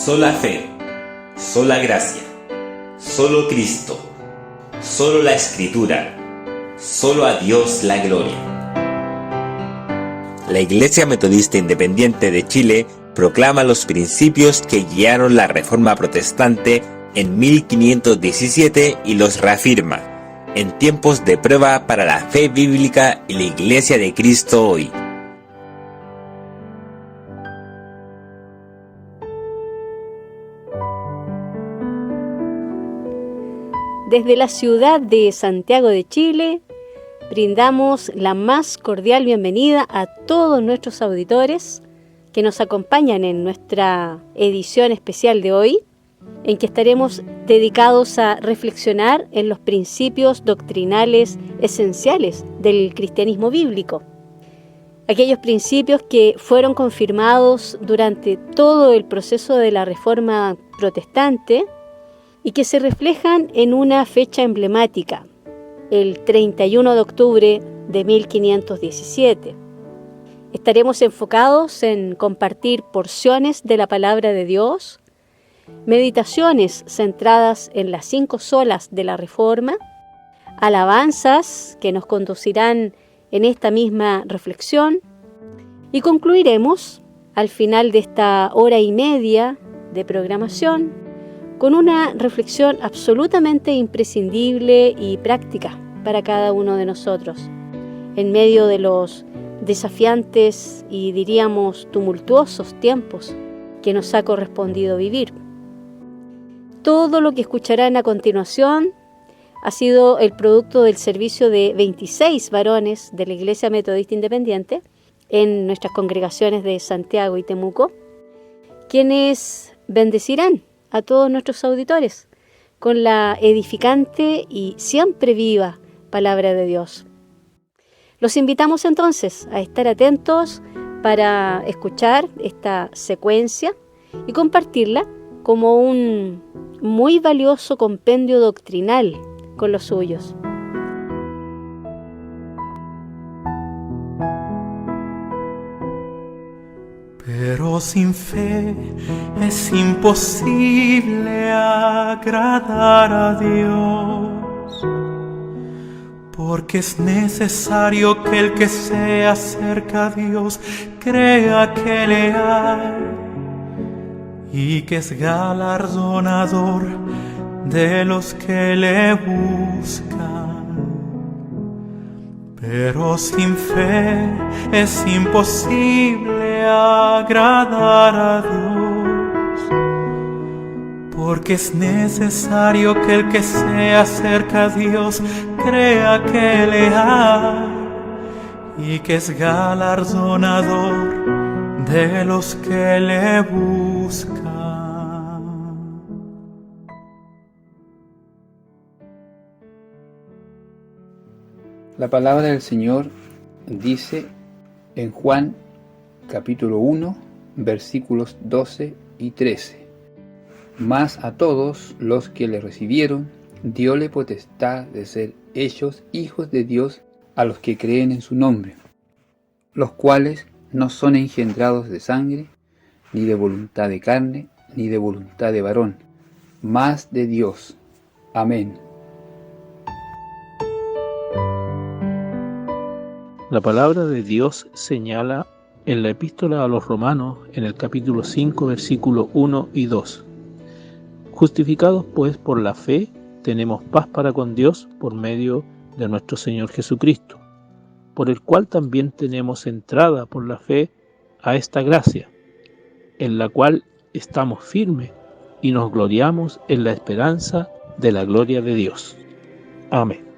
sola fe, sola gracia, solo Cristo, solo la Escritura, solo a Dios la gloria. La Iglesia Metodista Independiente de Chile proclama los principios que guiaron la Reforma Protestante en 1517 y los reafirma en tiempos de prueba para la fe bíblica y la Iglesia de Cristo hoy. Desde la ciudad de Santiago de Chile, brindamos la más cordial bienvenida a todos nuestros auditores que nos acompañan en nuestra edición especial de hoy, en que estaremos dedicados a reflexionar en los principios doctrinales esenciales del cristianismo bíblico. Aquellos principios que fueron confirmados durante todo el proceso de la Reforma Protestante y que se reflejan en una fecha emblemática, el 31 de octubre de 1517. Estaremos enfocados en compartir porciones de la palabra de Dios, meditaciones centradas en las 5 solas de la Reforma, alabanzas que nos conducirán en esta misma reflexión y concluiremos al final de esta hora y media de programación con una reflexión absolutamente imprescindible y práctica para cada uno de nosotros, en medio de los desafiantes y diríamos tumultuosos tiempos que nos ha correspondido vivir. Todo lo que escucharán a continuación ha sido el producto del servicio de 26 varones de la Iglesia Metodista Independiente en nuestras congregaciones de Santiago y Temuco, quienes bendecirán a todos nuestros auditores con la edificante y siempre viva palabra de Dios. Los invitamos entonces a estar atentos para escuchar esta secuencia y compartirla como un muy valioso compendio doctrinal con los suyos. Pero sin fe es imposible agradar a Dios, porque es necesario que el que se acerca a Dios crea que le hay y que es galardonador de los que le buscan. Pero sin fe es imposible agradar a Dios, porque es necesario que el que se acerca a Dios crea que le hay y que es galardonador de los que le buscan. La palabra del Señor dice en Juan capítulo 1, versículos 12 y 13: Mas a todos los que le recibieron, dióle potestad de ser hechos hijos de Dios, a los que creen en su nombre, los cuales no son engendrados de sangre, ni de voluntad de carne, ni de voluntad de varón, mas de Dios. Amén. La palabra de Dios señala en la epístola a los Romanos, en el capítulo 5, versículos 1 y 2. Justificados pues por la fe, tenemos paz para con Dios por medio de nuestro Señor Jesucristo, por el cual también tenemos entrada por la fe a esta gracia, en la cual estamos firmes y nos gloriamos en la esperanza de la gloria de Dios. Amén.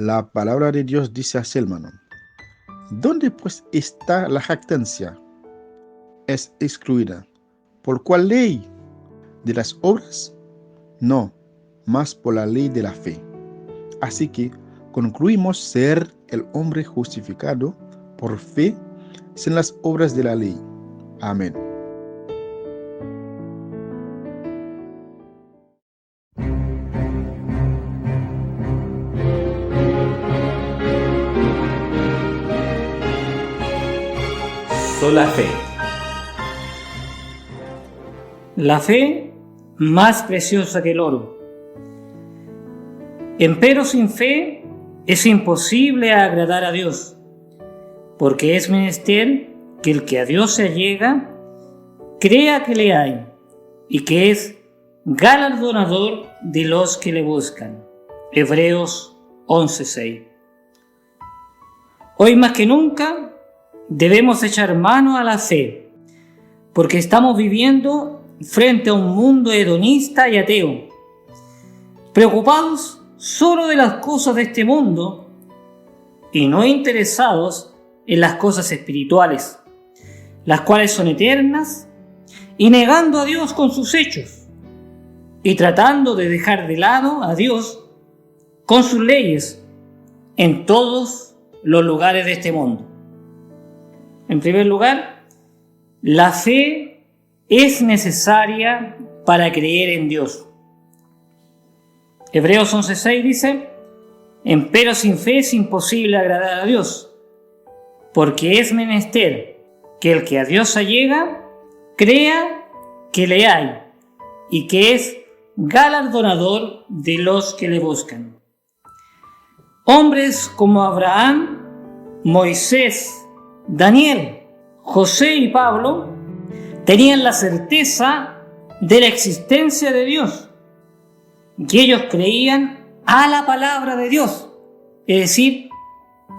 La palabra de Dios dice así, hermano. ¿Dónde pues está la jactancia? Es excluida. ¿Por cuál ley? ¿De las obras? No, más por la ley de la fe. Así que concluimos ser el hombre justificado por fe sin las obras de la ley. Amén. Sola fe. La fe más preciosa que el oro. Empero sin fe es imposible agradar a Dios, porque es menester que el que a Dios se allega crea que le hay y que es galardonador de los que le buscan. Hebreos 11:6. Hoy más que nunca debemos echar mano a la fe, porque estamos viviendo frente a un mundo hedonista y ateo, preocupados solo de las cosas de este mundo y no interesados en las cosas espirituales, las cuales son eternas, y negando a Dios con sus hechos, y tratando de dejar de lado a Dios con sus leyes en todos los lugares de este mundo. En primer lugar, la fe es necesaria para creer en Dios. Hebreos 11:6 dice: empero sin fe es imposible agradar a Dios, porque es menester que el que a Dios allega crea que le hay y que es galardonador de los que le buscan. Hombres como Abraham, Moisés, Daniel, José y Pablo tenían la certeza de la existencia de Dios, y ellos creían a la palabra de Dios, es decir,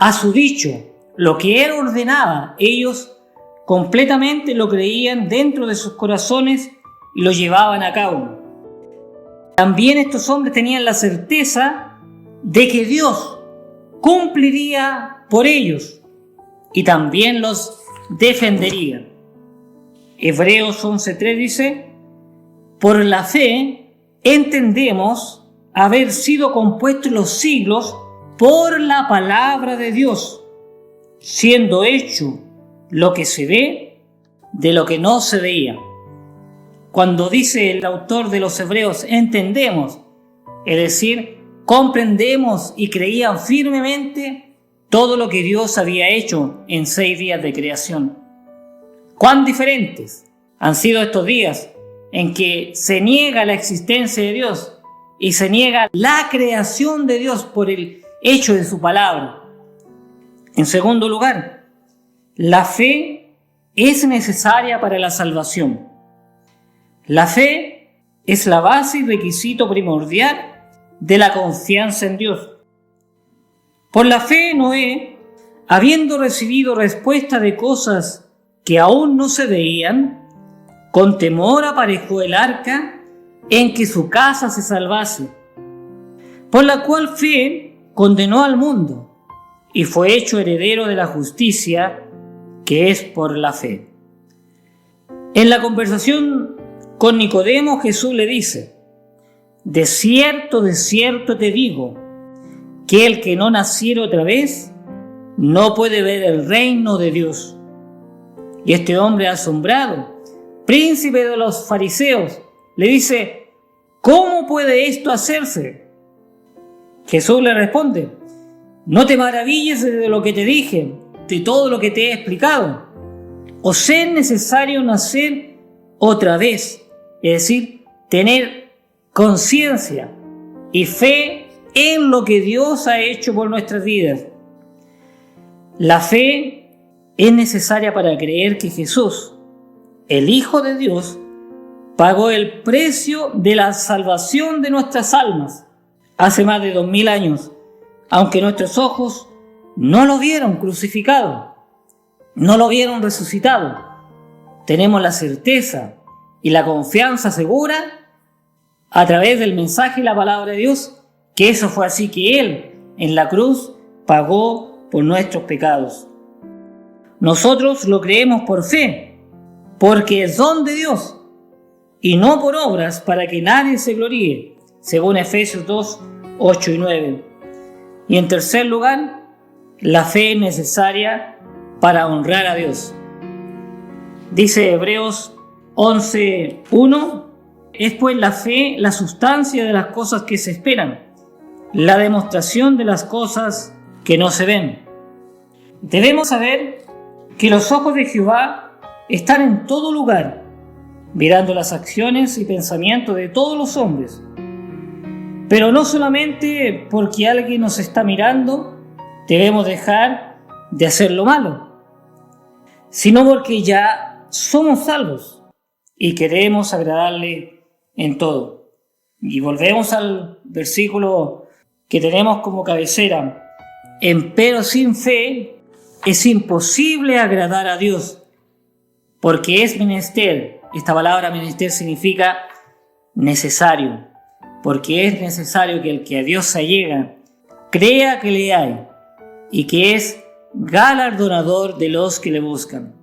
a su dicho, lo que Él ordenaba. Ellos completamente lo creían dentro de sus corazones y lo llevaban a cabo. También estos hombres tenían la certeza de que Dios cumpliría por ellos y también los defendería. Hebreos 11:3 dice: por la fe entendemos haber sido compuestos los siglos por la palabra de Dios, siendo hecho lo que se ve de lo que no se veía. Cuando dice el autor de los Hebreos entendemos, es decir, comprendemos y creían firmemente todo lo que Dios había hecho en 6 días de creación. ¿Cuán diferentes han sido estos días en que se niega la existencia de Dios y se niega la creación de Dios por el hecho de su palabra? En segundo lugar, la fe es necesaria para la salvación. La fe es la base y requisito primordial de la confianza en Dios. Por la fe, Noé, habiendo recibido respuesta de cosas que aún no se veían, con temor aparejó el arca en que su casa se salvase, por la cual fe condenó al mundo y fue hecho heredero de la justicia que es por la fe. En la conversación con Nicodemo, Jesús le dice: de cierto te digo, que el que no naciere otra vez no puede ver el reino de Dios. Y este hombre asombrado, príncipe de los fariseos, le dice: ¿cómo puede esto hacerse? Jesús le responde: no te maravilles de lo que te dije, de todo lo que te he explicado. Os es necesario nacer otra vez, es decir, tener conciencia y fe en lo que Dios ha hecho por nuestras vidas. La fe es necesaria para creer que Jesús, el Hijo de Dios, pagó el precio de la salvación de nuestras almas hace más de 2000 años, aunque nuestros ojos no lo vieron crucificado, no lo vieron resucitado. Tenemos la certeza y la confianza segura a través del mensaje y la palabra de Dios, que eso fue así, que Él en la cruz pagó por nuestros pecados. Nosotros lo creemos por fe, porque es don de Dios, y no por obras para que nadie se gloríe, según Efesios 2, 8 y 9. Y en tercer lugar, la fe es necesaria para honrar a Dios. Dice Hebreos 11:1, es pues la fe la sustancia de las cosas que se esperan, la demostración de las cosas que no se ven. Debemos saber que los ojos de Jehová están en todo lugar, mirando las acciones y pensamientos de todos los hombres. Pero no solamente porque alguien nos está mirando, debemos dejar de hacer lo malo, sino porque ya somos salvos y queremos agradarle en todo. Y volvemos al versículo que tenemos como cabecera: empero sin fe es imposible agradar a Dios, porque es menester. Esta palabra menester significa necesario, porque es necesario que el que a Dios se allega crea que le hay y que es galardonador de los que le buscan.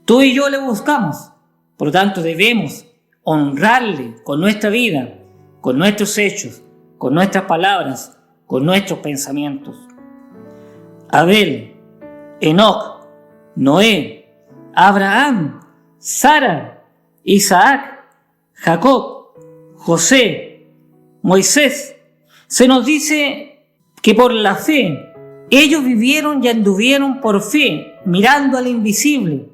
Tú y yo le buscamos, por lo tanto debemos honrarle con nuestra vida, con nuestros hechos, con nuestras palabras, con nuestros pensamientos. Abel, Enoc, Noé, Abraham, Sara, Isaac, Jacob, José, Moisés. Se nos dice que por la fe ellos vivieron y anduvieron por fe, mirando al invisible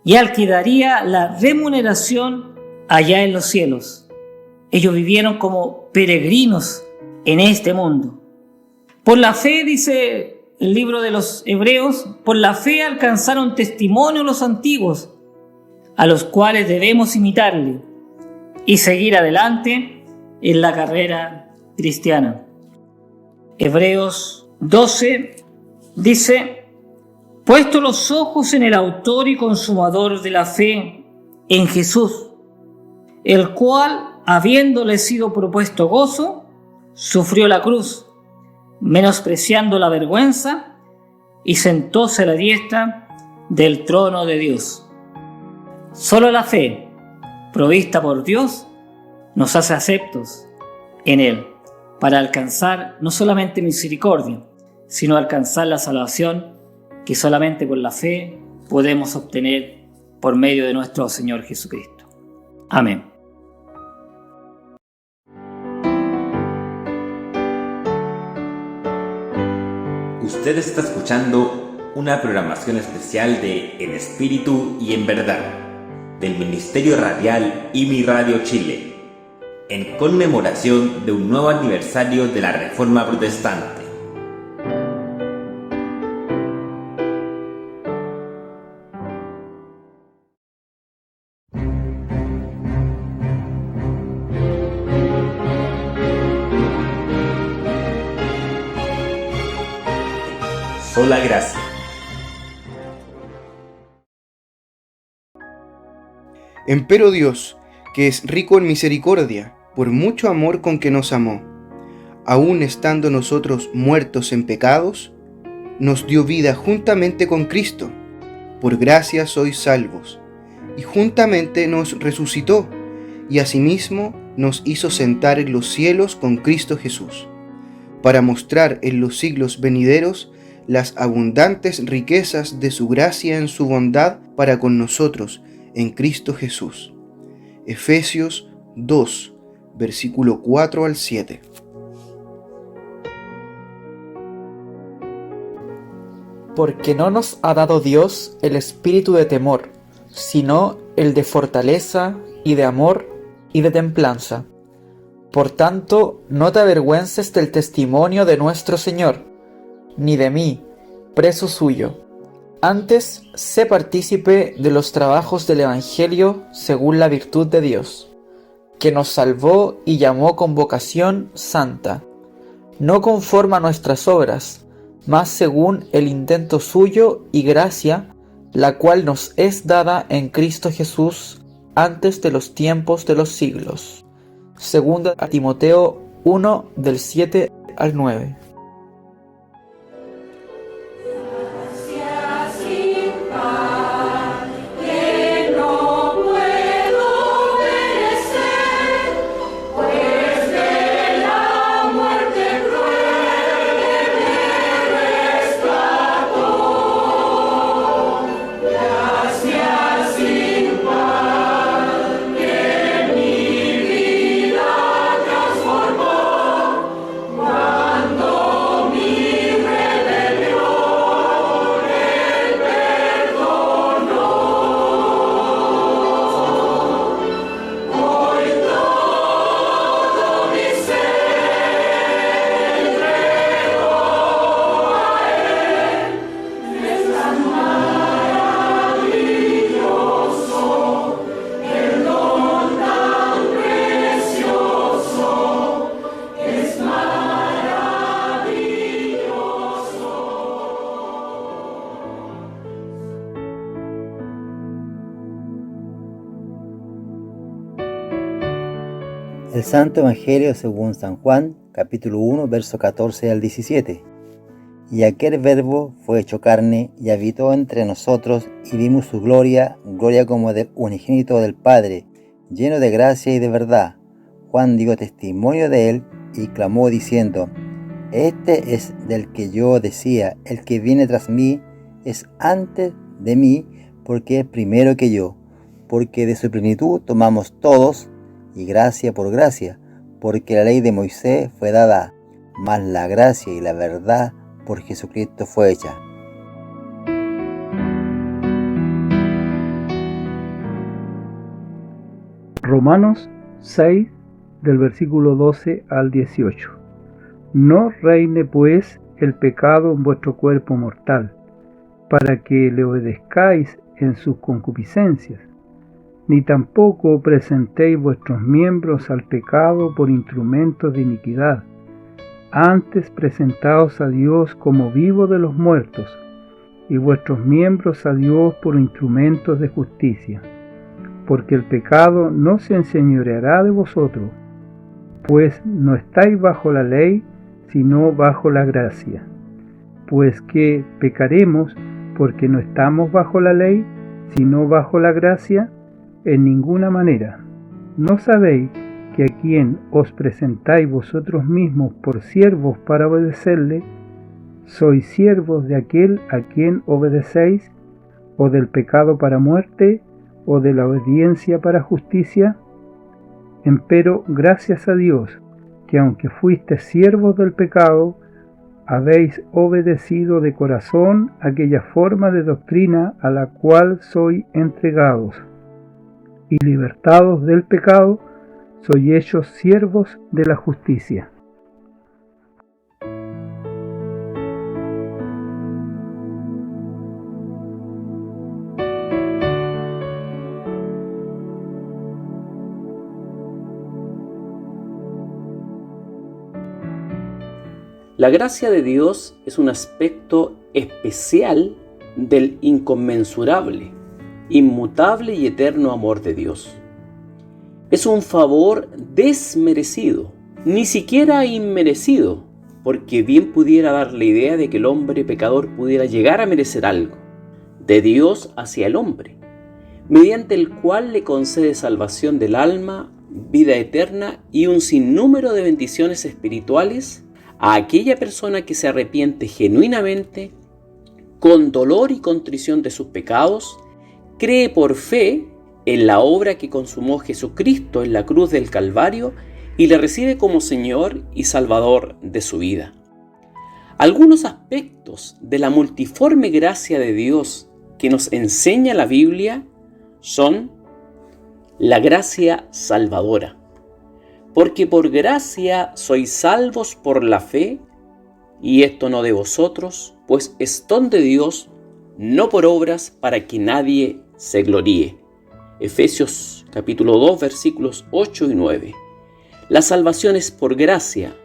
y al que daría la remuneración allá en los cielos. Ellos vivieron como peregrinos en este mundo. Por la fe, dice el libro de los Hebreos, por la fe alcanzaron testimonio los antiguos, a los cuales debemos imitarle y seguir adelante en la carrera cristiana. Hebreos 12 dice: puesto los ojos en el autor y consumador de la fe, en Jesús, el cual, habiéndole sido propuesto gozo, sufrió la cruz, menospreciando la vergüenza, y sentóse a la diestra del trono de Dios. Solo la fe, provista por Dios, nos hace aceptos en Él, para alcanzar no solamente misericordia, sino alcanzar la salvación que solamente por la fe podemos obtener por medio de nuestro Señor Jesucristo. Amén. Usted está escuchando una programación especial de En Espíritu y en Verdad, del Ministerio Radial IMI Radio Chile, en conmemoración de un nuevo aniversario de la Reforma Protestante. Sola gracia. Empero Dios, que es rico en misericordia, por mucho amor con que nos amó, aun estando nosotros muertos en pecados, nos dio vida juntamente con Cristo. Por gracia sois salvos, y juntamente nos resucitó, y asimismo nos hizo sentar en los cielos con Cristo Jesús, para mostrar en los siglos venideros las abundantes riquezas de su gracia en su bondad para con nosotros en Cristo Jesús. Efesios 2, versículo 4 al 7. Porque no nos ha dado Dios el espíritu de temor, sino el de fortaleza y de amor y de templanza. Por tanto, no te avergüences del testimonio de nuestro Señor, ni de mí, preso suyo. Antes, sé partícipe de los trabajos del Evangelio según la virtud de Dios, que nos salvó y llamó con vocación santa, no conforme a nuestras obras, mas según el intento suyo y gracia, la cual nos es dada en Cristo Jesús antes de los tiempos de los siglos. Segunda a Timoteo 1, del 7 al 9. El Santo Evangelio según San Juan, capítulo 1, verso 14 al 17. Y aquel Verbo fue hecho carne y habitó entre nosotros, y vimos su gloria, gloria como del unigénito del Padre, lleno de gracia y de verdad. Juan dio testimonio de él y clamó diciendo: Este es del que yo decía, el que viene tras mí es antes de mí, porque es primero que yo, porque de su plenitud tomamos todos, y gracia por gracia, porque la ley de Moisés fue dada, mas la gracia y la verdad por Jesucristo fue hecha. Romanos 6, del versículo 12 al 18. No reine pues el pecado en vuestro cuerpo mortal, para que le obedezcáis en sus concupiscencias, ni tampoco presentéis vuestros miembros al pecado por instrumentos de iniquidad. Antes presentaos a Dios como vivo de los muertos, y vuestros miembros a Dios por instrumentos de justicia. Porque el pecado no se enseñoreará de vosotros, pues no estáis bajo la ley, sino bajo la gracia. Pues que pecaremos porque no estamos bajo la ley, sino bajo la gracia. En ninguna manera. ¿No sabéis que a quien os presentáis vosotros mismos por siervos para obedecerle, sois siervos de aquel a quien obedecéis, o del pecado para muerte, o de la obediencia para justicia? Empero, gracias a Dios, que aunque fuisteis siervos del pecado, habéis obedecido de corazón aquella forma de doctrina a la cual sois entregados. Y libertados del pecado, sois hechos siervos de la justicia. La gracia de Dios es un aspecto especial del inconmensurable, inmutable y eterno amor de Dios. Es un favor desmerecido, ni siquiera inmerecido, porque bien pudiera dar la idea de que el hombre pecador pudiera llegar a merecer algo, de Dios hacia el hombre, mediante el cual le concede salvación del alma, vida eterna y un sinnúmero de bendiciones espirituales a aquella persona que se arrepiente genuinamente, con dolor y contrición de sus pecados, cree por fe en la obra que consumó Jesucristo en la cruz del Calvario y le recibe como Señor y Salvador de su vida. Algunos aspectos de la multiforme gracia de Dios que nos enseña la Biblia son la gracia salvadora. Porque por gracia sois salvos por la fe, y esto no de vosotros, pues es don de Dios, no por obras, para que nadie se gloríe. Efesios capítulo 2, versículos 8 y 9. La salvación es por gracia,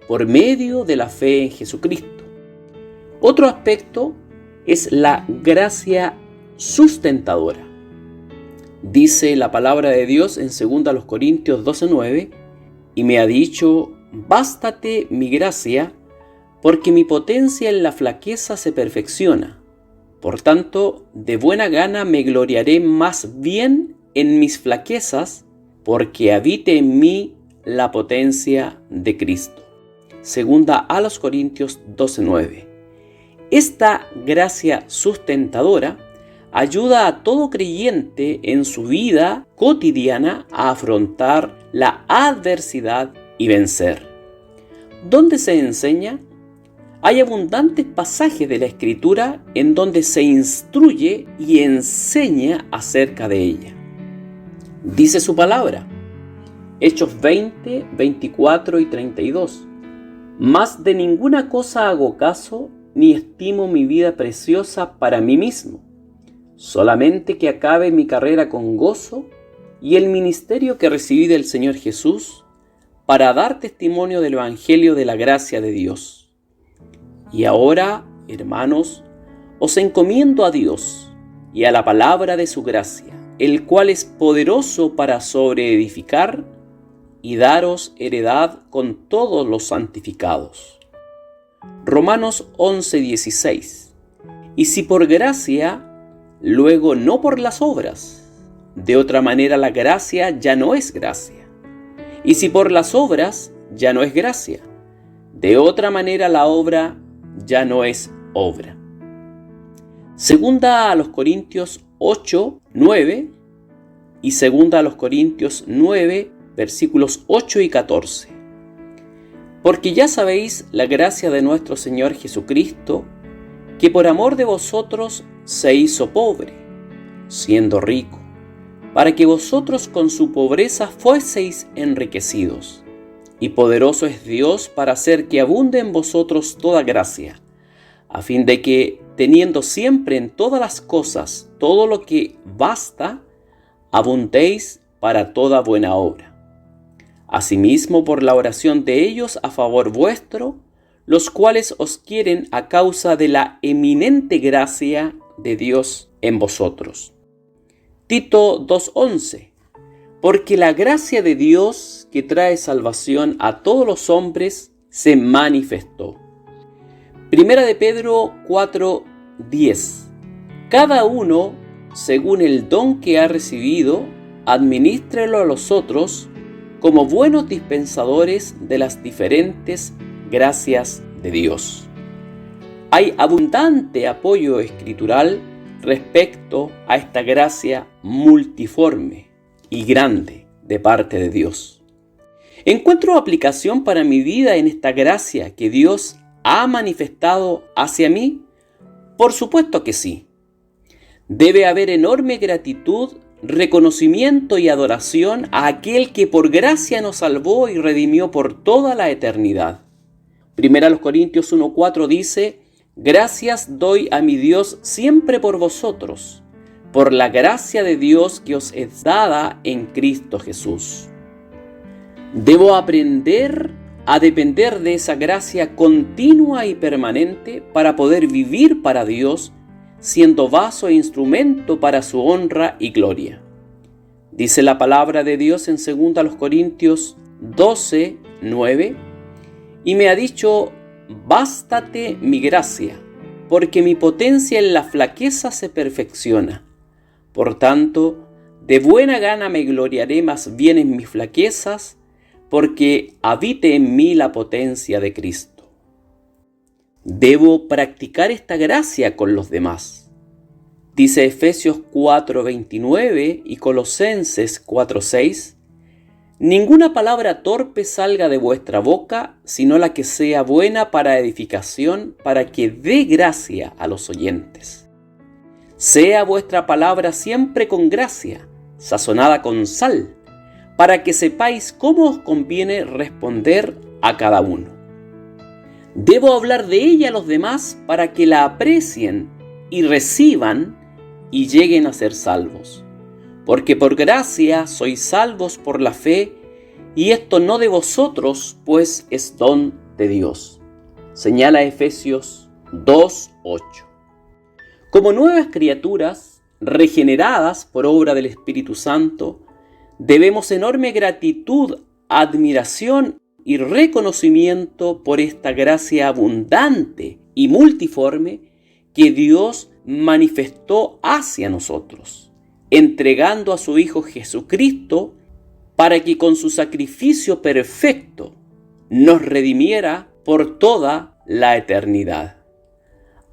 por medio de la fe en Jesucristo. Otro aspecto es la gracia sustentadora. Dice la palabra de Dios en 2 Corintios 12:9, y me ha dicho: bástate mi gracia, porque mi potencia en la flaqueza se perfecciona. Por tanto, de buena gana me gloriaré más bien en mis flaquezas, porque habite en mí la potencia de Cristo. 2 Corintios 12:9. Esta gracia sustentadora ayuda a todo creyente en su vida cotidiana a afrontar la adversidad y vencer. ¿Dónde se enseña? Hay abundantes pasajes de la Escritura en donde se instruye y enseña acerca de ella. Dice su palabra, Hechos 20, 24 y 32. Mas de ninguna cosa hago caso, ni estimo mi vida preciosa para mí mismo, solamente que acabe mi carrera con gozo y el ministerio que recibí del Señor Jesús, para dar testimonio del Evangelio de la gracia de Dios. Y ahora, hermanos, os encomiendo a Dios y a la palabra de su gracia, el cual es poderoso para sobreedificar, y daros heredad con todos los santificados. Romanos 11:16. Y si por gracia, luego no por las obras. De otra manera la gracia ya no es gracia. Y si por las obras, ya no es gracia. De otra manera la obra ya no es obra. Segunda a los Corintios 8:9 y segunda a los Corintios 9, versículos 8 y 14. Porque ya sabéis la gracia de nuestro Señor Jesucristo, que por amor de vosotros se hizo pobre, siendo rico, para que vosotros con su pobreza fueseis enriquecidos. Y poderoso es Dios para hacer que abunde en vosotros toda gracia, a fin de que, teniendo siempre en todas las cosas todo lo que basta, abundéis para toda buena obra. Asimismo, por la oración de ellos a favor vuestro, los cuales os quieren a causa de la eminente gracia de Dios en vosotros. Tito 2:11. Porque la gracia de Dios que trae salvación a todos los hombres se manifestó. Primera de Pedro 4:10. Cada uno, según el don que ha recibido, adminístrelo a los otros como buenos dispensadores de las diferentes gracias de Dios. Hay abundante apoyo escritural respecto a esta gracia multiforme y grande de parte de Dios. ¿Encuentro aplicación para mi vida en esta gracia que Dios ha manifestado hacia mí? Por supuesto que sí. Debe haber enorme gratitud, reconocimiento y adoración a aquel que por gracia nos salvó y redimió por toda la eternidad. Primera los Corintios 1:4 dice: gracias doy a mi Dios siempre por vosotros, por la gracia de Dios que os es dada en Cristo Jesús. Debo aprender a depender de esa gracia continua y permanente para poder vivir para Dios, siendo vaso e instrumento para su honra y gloria. Dice la palabra de Dios en 2 Corintios 12:9, y me ha dicho: bástate mi gracia, porque mi potencia en la flaqueza se perfecciona. Por tanto, de buena gana me gloriaré más bien en mis flaquezas, porque habite en mí la potencia de Cristo. Debo practicar esta gracia con los demás. Dice Efesios 4:29 y Colosenses 4:6: ninguna palabra torpe salga de vuestra boca, sino la que sea buena para edificación, para que dé gracia a los oyentes. Sea vuestra palabra siempre con gracia, sazonada con sal, para que sepáis cómo os conviene responder a cada uno. Debo hablar de ella a los demás para que la aprecien y reciban y lleguen a ser salvos. Porque por gracia sois salvos por la fe, y esto no de vosotros, pues es don de Dios. Señala Efesios 2:8. Como nuevas criaturas, regeneradas por obra del Espíritu Santo, debemos enorme gratitud, admiración y reconocimiento por esta gracia abundante y multiforme que Dios manifestó hacia nosotros, entregando a su Hijo Jesucristo para que con su sacrificio perfecto nos redimiera por toda la eternidad.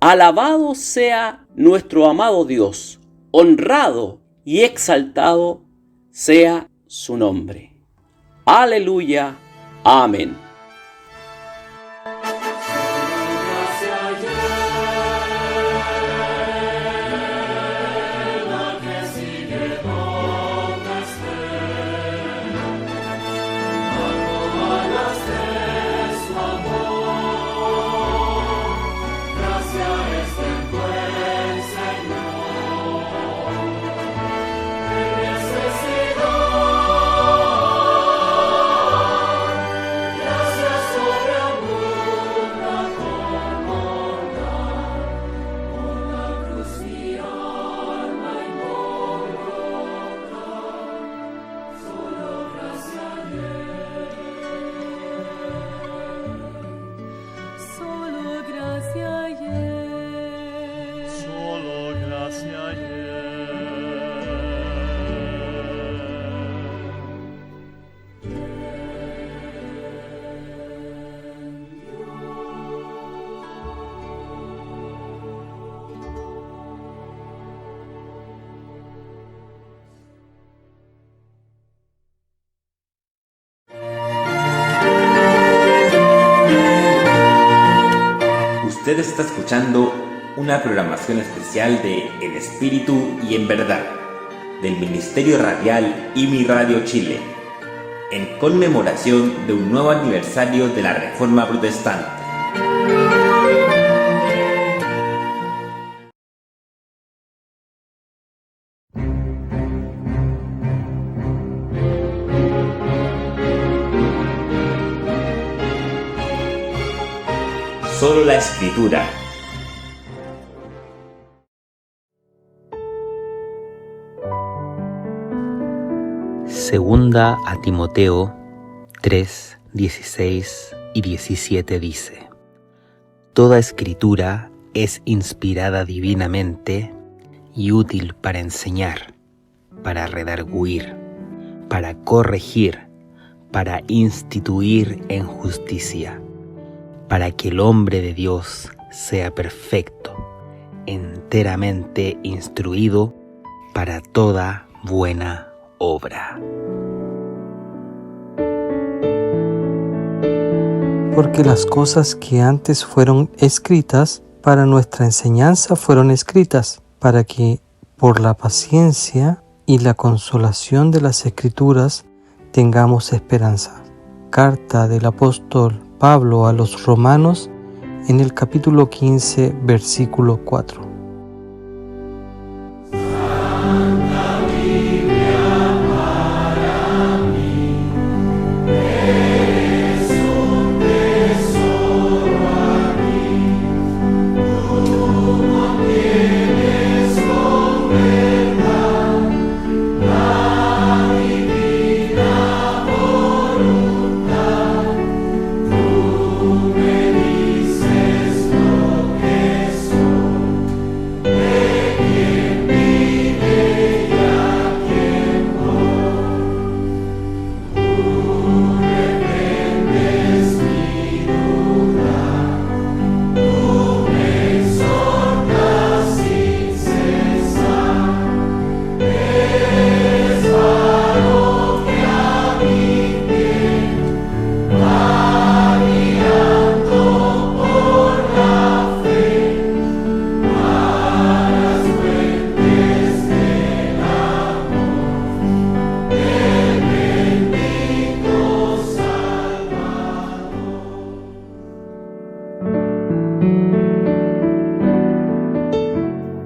Alabado sea nuestro amado Dios, honrado y exaltado sea su nombre. Aleluya. Amén. Usted está escuchando una programación especial de En Espíritu y en Verdad, del Ministerio Radial IMI Radio Chile, en conmemoración de un nuevo aniversario de la Reforma Protestante. Solo la Escritura. Segunda a Timoteo 3, 16 y 17 dice: Toda escritura es inspirada divinamente y útil para enseñar, para redarguir, para corregir, para instituir en justicia, para que el hombre de Dios sea perfecto, enteramente instruido para toda buena obra. Porque las cosas que antes fueron escritas para nuestra enseñanza fueron escritas, para que por la paciencia y la consolación de las Escrituras tengamos esperanza. Carta del apóstol Pablo a los Romanos en el capítulo 15, versículo 4.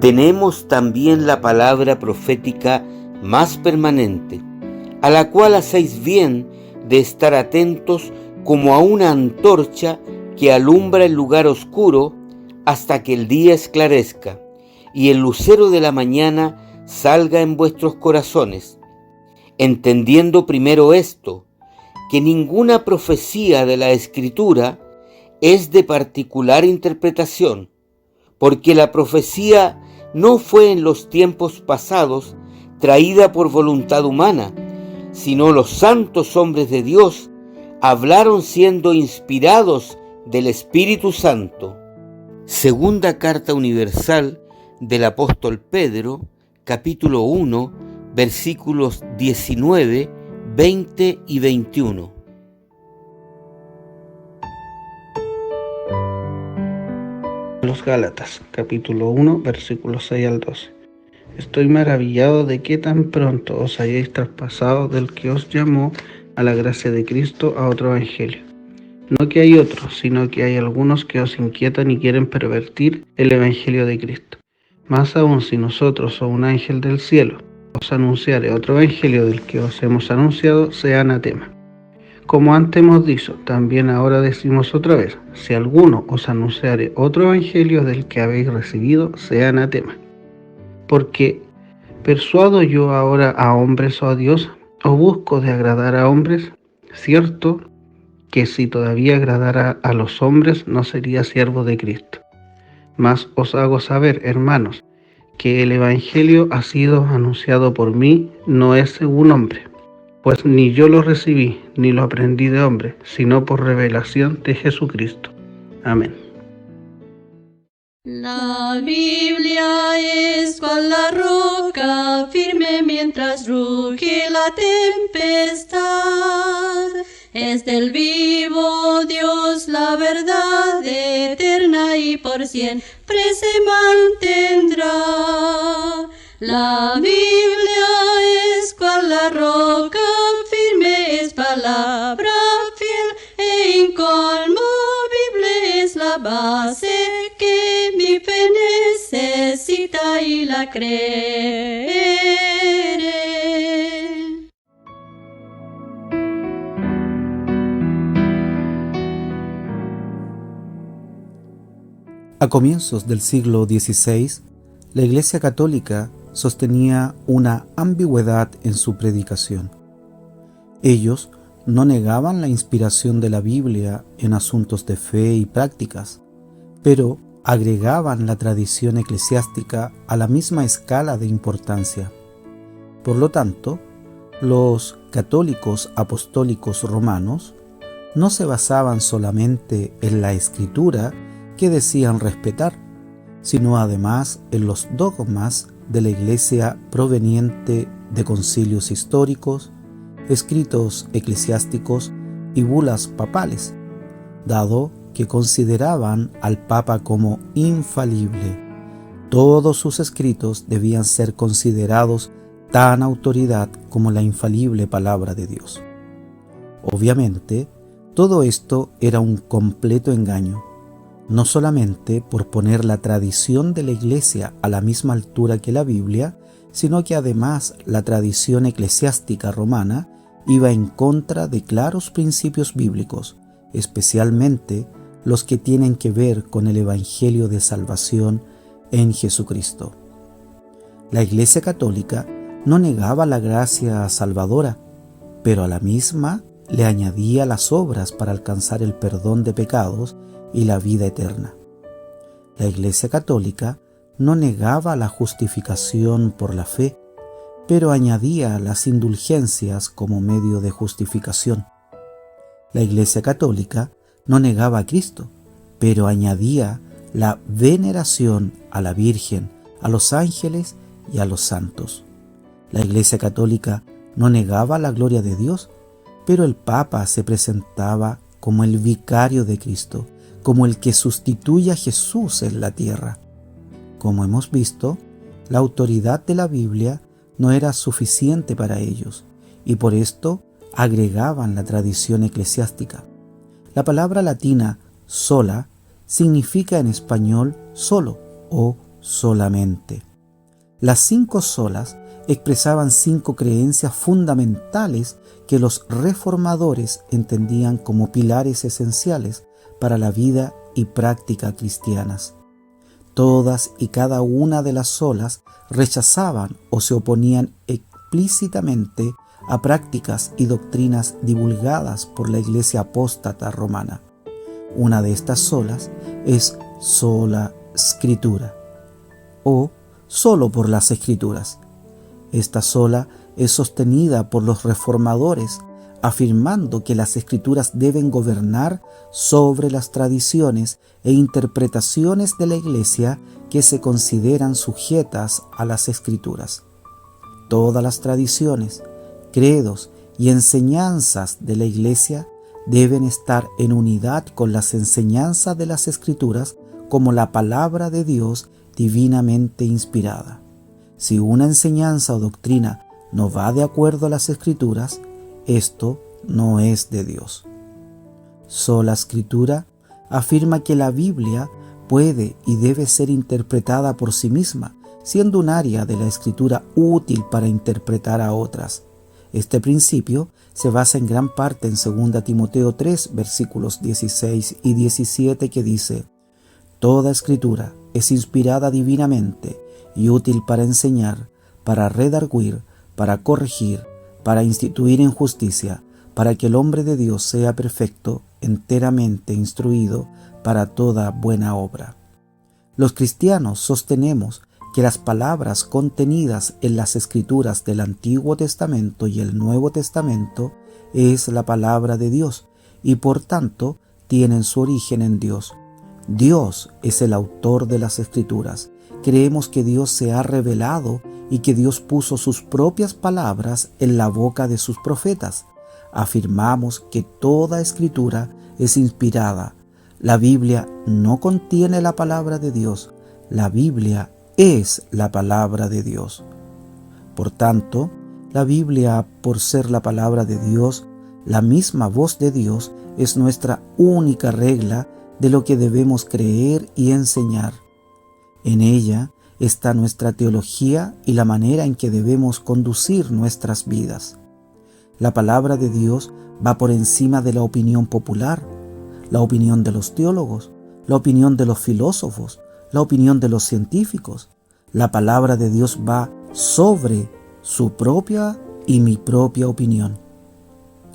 Tenemos también la palabra profética más permanente, a la cual hacéis bien de estar atentos como a una antorcha que alumbra el lugar oscuro hasta que el día esclarezca y el lucero de la mañana salga en vuestros corazones, entendiendo primero esto, que ninguna profecía de la Escritura es de particular interpretación, porque la profecía no fue en los tiempos pasados traída por voluntad humana, sino los santos hombres de Dios hablaron siendo inspirados del Espíritu Santo. Segunda Carta Universal del apóstol Pedro, capítulo 1, versículos 19, 20 y 21. Los Gálatas, capítulo 1, versículos 6 al 12. Estoy maravillado de que tan pronto os hayáis traspasado del que os llamó a la gracia de Cristo a otro evangelio. No que hay otros, sino que hay algunos que os inquietan y quieren pervertir el evangelio de Cristo. Más aún, si nosotros o un ángel del cielo os anunciare otro evangelio del que os hemos anunciado, sea anatema. Como antes hemos dicho, también ahora decimos otra vez, si alguno os anunciare otro evangelio del que habéis recibido, sea anatema. Porque, ¿persuado yo ahora a hombres o a Dios? ¿O busco de agradar a hombres? Cierto que si todavía agradara a los hombres, no sería siervo de Cristo. Mas os hago saber, hermanos, que el evangelio ha sido anunciado por mí, no es según hombre. Pues ni yo lo recibí, ni lo aprendí de hombre, sino por revelación de Jesucristo. Amén. La Biblia es cual la roca firme mientras ruge la tempestad. es del vivo Dios la verdad eterna y por siempre se mantendrá. La Biblia es cual la roca firme, es palabra fiel e inconmovible, es la base que mi fe necesita y la creeré. A comienzos del siglo XVI, la Iglesia Católica sostenía una ambigüedad en su predicación. Ellos no negaban la inspiración de la Biblia en asuntos de fe y prácticas, pero agregaban la tradición eclesiástica a la misma escala de importancia. Por lo tanto, los católicos apostólicos romanos no se basaban solamente en la escritura que decían respetar, sino además en los dogmas de la Iglesia proveniente de concilios históricos, escritos eclesiásticos y bulas papales, dado que consideraban al Papa como infalible. Todos sus escritos debían ser considerados tan autoridad como la infalible palabra de Dios. Obviamente, todo esto era un completo engaño, no solamente por poner la tradición de la Iglesia a la misma altura que la Biblia, sino que además la tradición eclesiástica romana iba en contra de claros principios bíblicos, especialmente los que tienen que ver con el Evangelio de salvación en Jesucristo. La Iglesia Católica no negaba la gracia salvadora, pero a la misma le añadía las obras para alcanzar el perdón de pecados y la vida eterna. La Iglesia Católica no negaba la justificación por la fe, pero añadía las indulgencias como medio de justificación. La Iglesia Católica no negaba a Cristo, pero añadía la veneración a la Virgen, a los ángeles y a los santos. La Iglesia Católica no negaba la gloria de Dios, pero el Papa se presentaba como el vicario de Cristo, como el que sustituye a Jesús en la tierra. Como hemos visto, la autoridad de la Biblia no era suficiente para ellos, y por esto agregaban la tradición eclesiástica. La palabra latina sola significa en español solo o solamente. Las 5 solas expresaban 5 creencias fundamentales que los reformadores entendían como pilares esenciales para la vida y práctica cristianas. Todas y cada una de las solas rechazaban o se oponían explícitamente a prácticas y doctrinas divulgadas por la Iglesia apóstata romana. Una de estas solas es sola Scriptura o solo por las Escrituras. Esta sola es sostenida por los reformadores, afirmando que las Escrituras deben gobernar sobre las tradiciones e interpretaciones de la Iglesia que se consideran sujetas a las Escrituras. Todas las tradiciones, credos y enseñanzas de la Iglesia deben estar en unidad con las enseñanzas de las Escrituras como la palabra de Dios divinamente inspirada. Si una enseñanza o doctrina no va de acuerdo a las Escrituras, esto no es de Dios. Sola Escritura afirma que la Biblia puede y debe ser interpretada por sí misma, siendo un área de la Escritura útil para interpretar a otras. Este principio se basa en gran parte en 2 Timoteo 3, versículos 16 y 17, que dice: Toda Escritura es inspirada divinamente y útil para enseñar, para redarguir, para corregir, para instituir en justicia, para que el hombre de Dios sea perfecto, enteramente instruido para toda buena obra. Los cristianos sostenemos que las palabras contenidas en las Escrituras del Antiguo Testamento y el Nuevo Testamento es la palabra de Dios y por tanto tienen su origen en Dios. Dios es el autor de las Escrituras. Creemos que Dios se ha revelado y que Dios puso sus propias palabras en la boca de sus profetas. afirmamos que toda escritura es inspirada. La Biblia no contiene la palabra de Dios, la Biblia es la palabra de Dios. Por tanto, la Biblia, por ser la palabra de Dios, la misma voz de Dios, es nuestra única regla de lo que debemos creer y enseñar. En ella está nuestra teología y la manera en que debemos conducir nuestras vidas. La palabra de Dios va por encima de la opinión popular, la opinión de los teólogos, la opinión de los filósofos, la opinión de los científicos. La palabra de Dios va sobre su propia y mi propia opinión.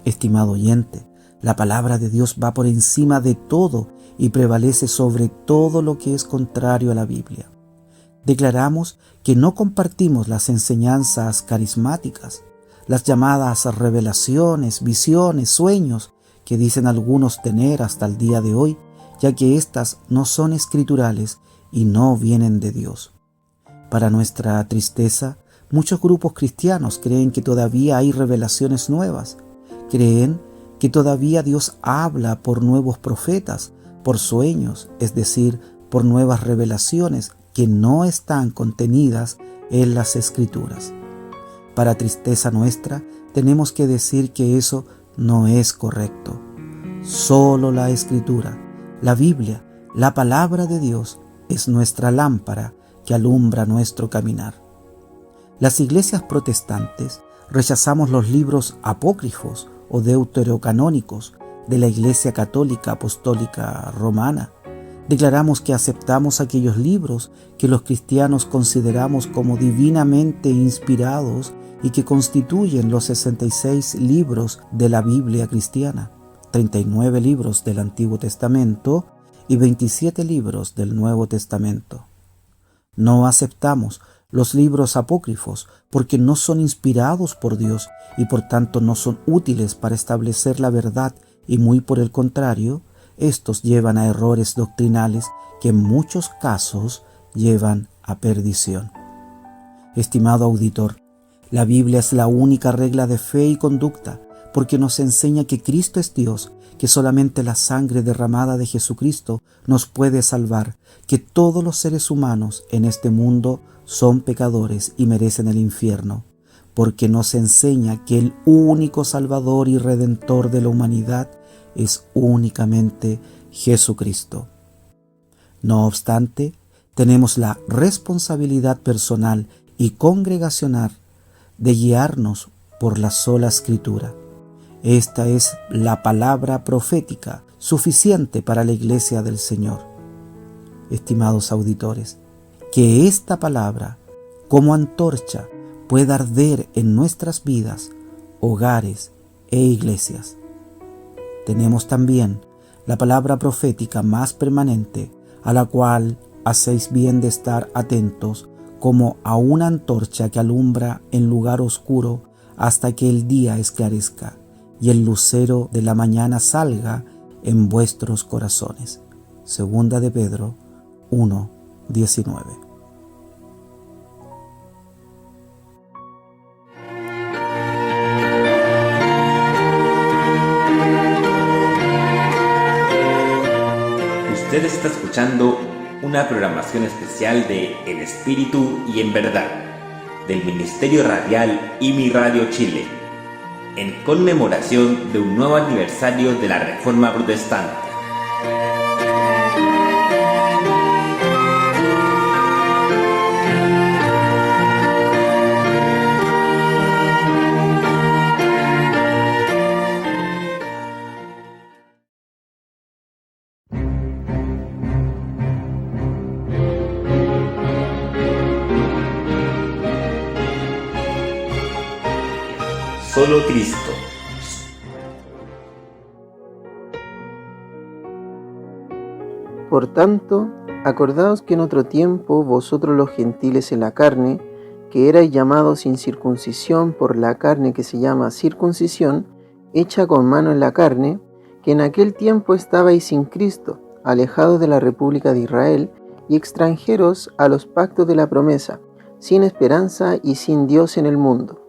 Estimado oyente, la palabra de Dios va por encima de todo y prevalece sobre todo lo que es contrario a la Biblia. Declaramos que no compartimos las enseñanzas carismáticas, las llamadas revelaciones, visiones, sueños que dicen algunos tener hasta el día de hoy, ya que éstas no son escriturales y no vienen de Dios. Para nuestra tristeza, muchos grupos cristianos creen que todavía hay revelaciones nuevas. Creen que todavía Dios habla por nuevos profetas, por sueños, es decir, por nuevas revelaciones que no están contenidas en las Escrituras. Para tristeza nuestra, tenemos que decir que eso no es correcto. Solo la Escritura, la Biblia, la palabra de Dios, es nuestra lámpara que alumbra nuestro caminar. Las iglesias protestantes rechazamos los libros apócrifos o deuterocanónicos de la Iglesia Católica Apostólica Romana. Declaramos que aceptamos aquellos libros que los cristianos consideramos como divinamente inspirados y que constituyen los 66 libros de la Biblia cristiana, 39 libros del Antiguo Testamento y 27 libros del Nuevo Testamento. No aceptamos los libros apócrifos porque no son inspirados por Dios y por tanto no son útiles para establecer la verdad, y muy por el contrario, estos llevan a errores doctrinales que en muchos casos llevan a perdición. Estimado auditor, la Biblia es la única regla de fe y conducta porque nos enseña que Cristo es Dios, que solamente la sangre derramada de Jesucristo nos puede salvar, que todos los seres humanos en este mundo son pecadores y merecen el infierno, porque nos enseña que el único Salvador y Redentor de la humanidad es únicamente Jesucristo. No obstante, tenemos la responsabilidad personal y congregacional de guiarnos por la sola Escritura. Esta es la palabra profética suficiente para la Iglesia del Señor. Estimados auditores, que esta palabra, como antorcha, pueda arder en nuestras vidas, hogares e iglesias. Tenemos también la palabra profética más permanente, a la cual hacéis bien de estar atentos, como a una antorcha que alumbra en lugar oscuro hasta que el día esclarezca y el lucero de la mañana salga en vuestros corazones. Segunda de Pedro 1:19. Usted está escuchando una programación especial de El Espíritu y en Verdad, del Ministerio Radial IMI Radio Chile, en conmemoración de un nuevo aniversario de la Reforma Protestante. Solo Cristo. Por tanto, acordaos que en otro tiempo vosotros los gentiles en la carne, que erais llamados sin circuncisión por la carne que se llama circuncisión, hecha con mano en la carne, que en aquel tiempo estabais sin Cristo, alejados de la República de Israel y extranjeros a los pactos de la promesa, sin esperanza y sin Dios en el mundo.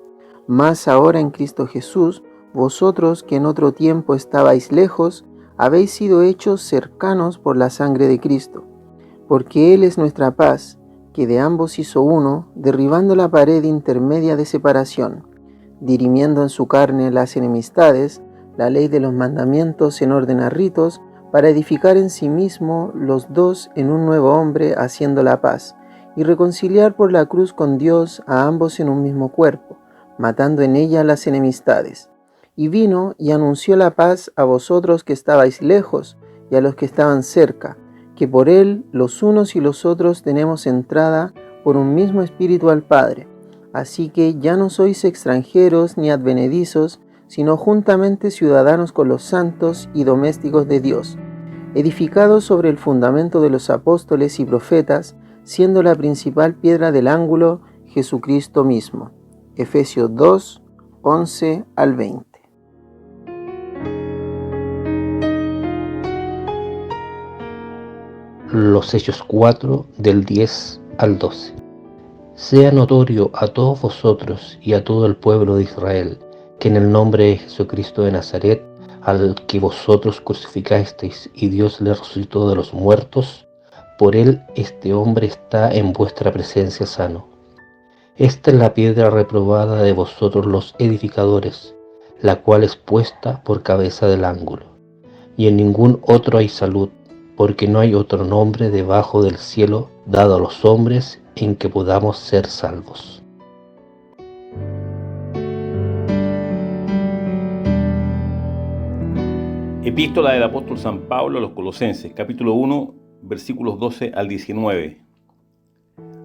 Mas ahora en Cristo Jesús, vosotros que en otro tiempo estabais lejos, habéis sido hechos cercanos por la sangre de Cristo, porque Él es nuestra paz, que de ambos hizo uno, derribando la pared intermedia de separación, dirimiendo en su carne las enemistades, la ley de los mandamientos en orden a ritos, para edificar en sí mismo los dos en un nuevo hombre, haciendo la paz, y reconciliar por la cruz con Dios a ambos en un mismo cuerpo, matando en ella las enemistades. Y vino y anunció la paz a vosotros que estabais lejos y a los que estaban cerca, que por Él los unos y los otros tenemos entrada por un mismo Espíritu al Padre. Así que ya no sois extranjeros ni advenedizos, sino juntamente ciudadanos con los santos y domésticos de Dios, edificados sobre el fundamento de los apóstoles y profetas, siendo la principal piedra del ángulo Jesucristo mismo. Efesios 2, 11 al 20. Los Hechos 4, del 10 al 12. Sea notorio a todos vosotros y a todo el pueblo de Israel, que en el nombre de Jesucristo de Nazaret, al que vosotros crucificasteis y Dios le resucitó de los muertos, por él este hombre está en vuestra presencia sano. Esta es la piedra reprobada de vosotros los edificadores, la cual es puesta por cabeza del ángulo. Y en ningún otro hay salud, porque no hay otro nombre debajo del cielo dado a los hombres en que podamos ser salvos. Epístola del apóstol San Pablo a los Colosenses, capítulo 1, versículos 12 al 19.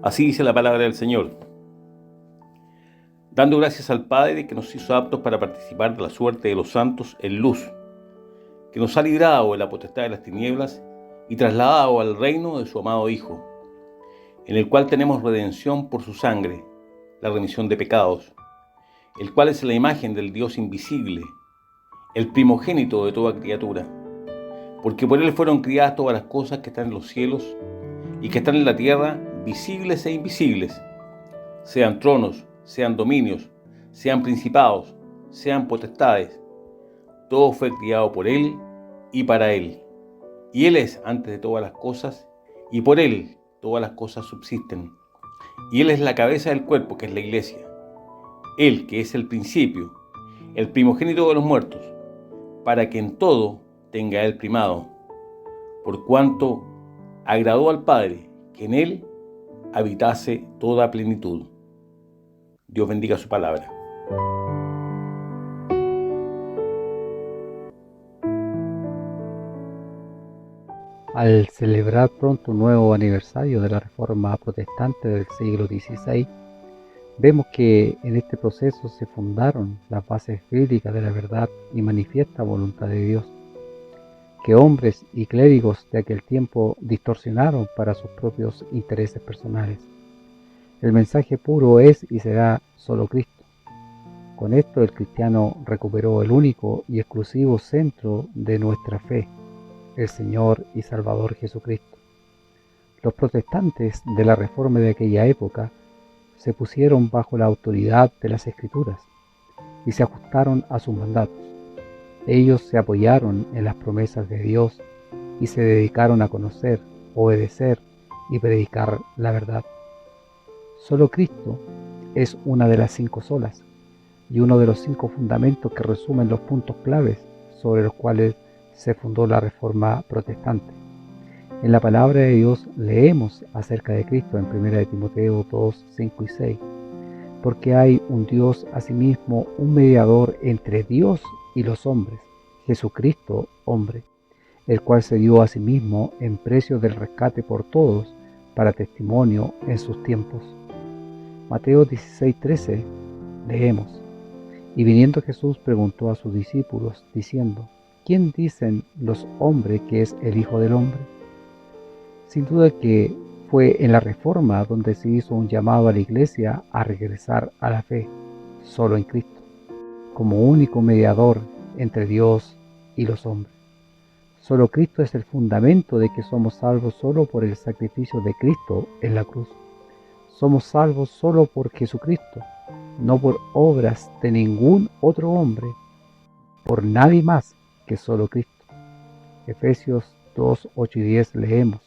Así dice la palabra del Señor. Dando gracias al Padre que nos hizo aptos para participar de la suerte de los santos en luz, que nos ha librado de la potestad de las tinieblas y trasladado al reino de su amado Hijo, en el cual tenemos redención por su sangre, la remisión de pecados, el cual es la imagen del Dios invisible, el primogénito de toda criatura, porque por él fueron criadas todas las cosas que están en los cielos y que están en la tierra, visibles e invisibles, sean tronos, sean dominios, sean principados, sean potestades. Todo fue criado por él y para él. Y él es antes de todas las cosas, y por él todas las cosas subsisten. Y él es la cabeza del cuerpo, que es la iglesia. Él, que es el principio, el primogénito de los muertos, para que en todo tenga el primado, por cuanto agradó al Padre que en él habitase toda plenitud. Dios bendiga su palabra. Al celebrar pronto un nuevo aniversario de la Reforma Protestante del siglo XVI, vemos que en este proceso se fundaron las bases bíblicas de la verdad y manifiesta voluntad de Dios, que hombres y clérigos de aquel tiempo distorsionaron para sus propios intereses personales. El mensaje puro es y será solo Cristo. Con esto el cristiano recuperó el único y exclusivo centro de nuestra fe, el Señor y Salvador Jesucristo. Los protestantes de la Reforma de aquella época se pusieron bajo la autoridad de las Escrituras y se ajustaron a sus mandatos. Ellos se apoyaron en las promesas de Dios y se dedicaron a conocer, obedecer y predicar la verdad. Solo Cristo es una de las 5 solas y uno de los 5 fundamentos que resumen los puntos claves sobre los cuales se fundó la Reforma Protestante. En la palabra de Dios leemos acerca de Cristo en 1 Timoteo 2, 5 y 6, porque hay un Dios asimismo, un mediador entre Dios y los hombres, Jesucristo hombre, el cual se dio a sí mismo en precio del rescate por todos, para testimonio en sus tiempos. Mateo 16, 13 leemos, y viniendo Jesús preguntó a sus discípulos, diciendo, ¿quién dicen los hombres que es el Hijo del Hombre? Sin duda que fue en la Reforma donde se hizo un llamado a la Iglesia a regresar a la fe, solo en Cristo, como único mediador entre Dios y los hombres. Solo Cristo es el fundamento de que somos salvos solo por el sacrificio de Cristo en la cruz. Somos salvos solo por Jesucristo, no por obras de ningún otro hombre, por nadie más que solo Cristo. Efesios 2, 8 y 10 leemos: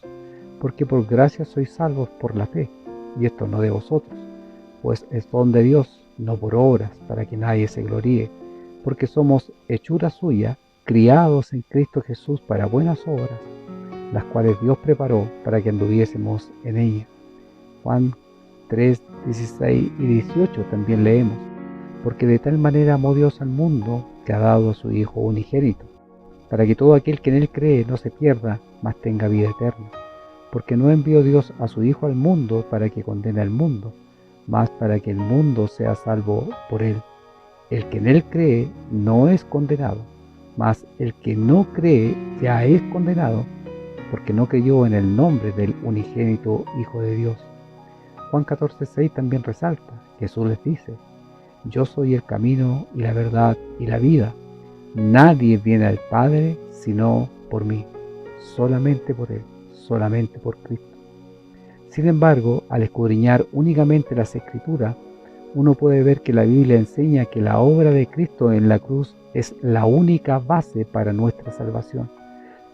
porque por gracia sois salvos por la fe, y esto no de vosotros, pues es don de Dios, no por obras, para que nadie se gloríe, porque somos hechura suya, criados en Cristo Jesús para buenas obras, las cuales Dios preparó para que anduviésemos en ella. Juan 3, 16 y 18 también leemos: porque de tal manera amó Dios al mundo, que ha dado a su Hijo unigénito, para que todo aquel que en él cree no se pierda, mas tenga vida eterna. Porque no envió Dios a su Hijo al mundo para que condene al mundo, mas para que el mundo sea salvo por él. El que en él cree no es condenado, mas el que no cree ya es condenado, porque no creyó en el nombre del unigénito Hijo de Dios. Juan 14:6 también resalta: Jesús les dice: yo soy el camino y la verdad y la vida. Nadie viene al Padre sino por mí, solamente por Él, solamente por Cristo. Sin embargo, al escudriñar únicamente las Escrituras, uno puede ver que la Biblia enseña que la obra de Cristo en la cruz es la única base para nuestra salvación.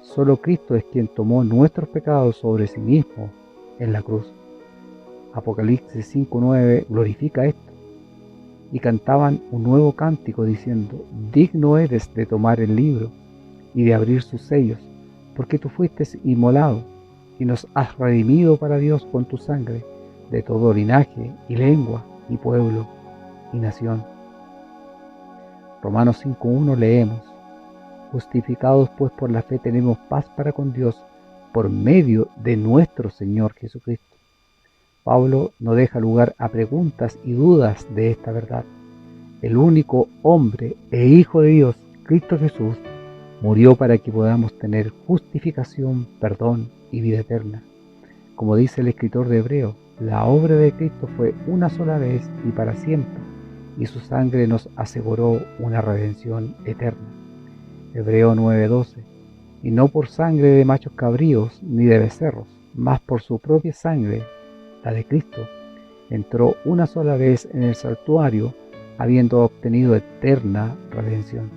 Solo Cristo es quien tomó nuestros pecados sobre sí mismo en la cruz. Apocalipsis 5:9 glorifica esto. Y cantaban un nuevo cántico diciendo: digno eres de tomar el libro y de abrir sus sellos, porque tú fuiste inmolado y nos has redimido para Dios con tu sangre de todo linaje y lengua y pueblo y nación. Romanos 5:1 leemos: justificados pues por la fe tenemos paz para con Dios por medio de nuestro Señor Jesucristo. Pablo no deja lugar a preguntas y dudas de esta verdad. El único hombre e Hijo de Dios, Cristo Jesús, murió para que podamos tener justificación, perdón y vida eterna. Como dice el escritor de Hebreo, la obra de Cristo fue una sola vez y para siempre, y su sangre nos aseguró una redención eterna. Hebreo 9:12. Y no por sangre de machos cabríos ni de becerros, mas por su propia sangre, la de Cristo, entró una sola vez en el santuario, habiendo obtenido eterna redención.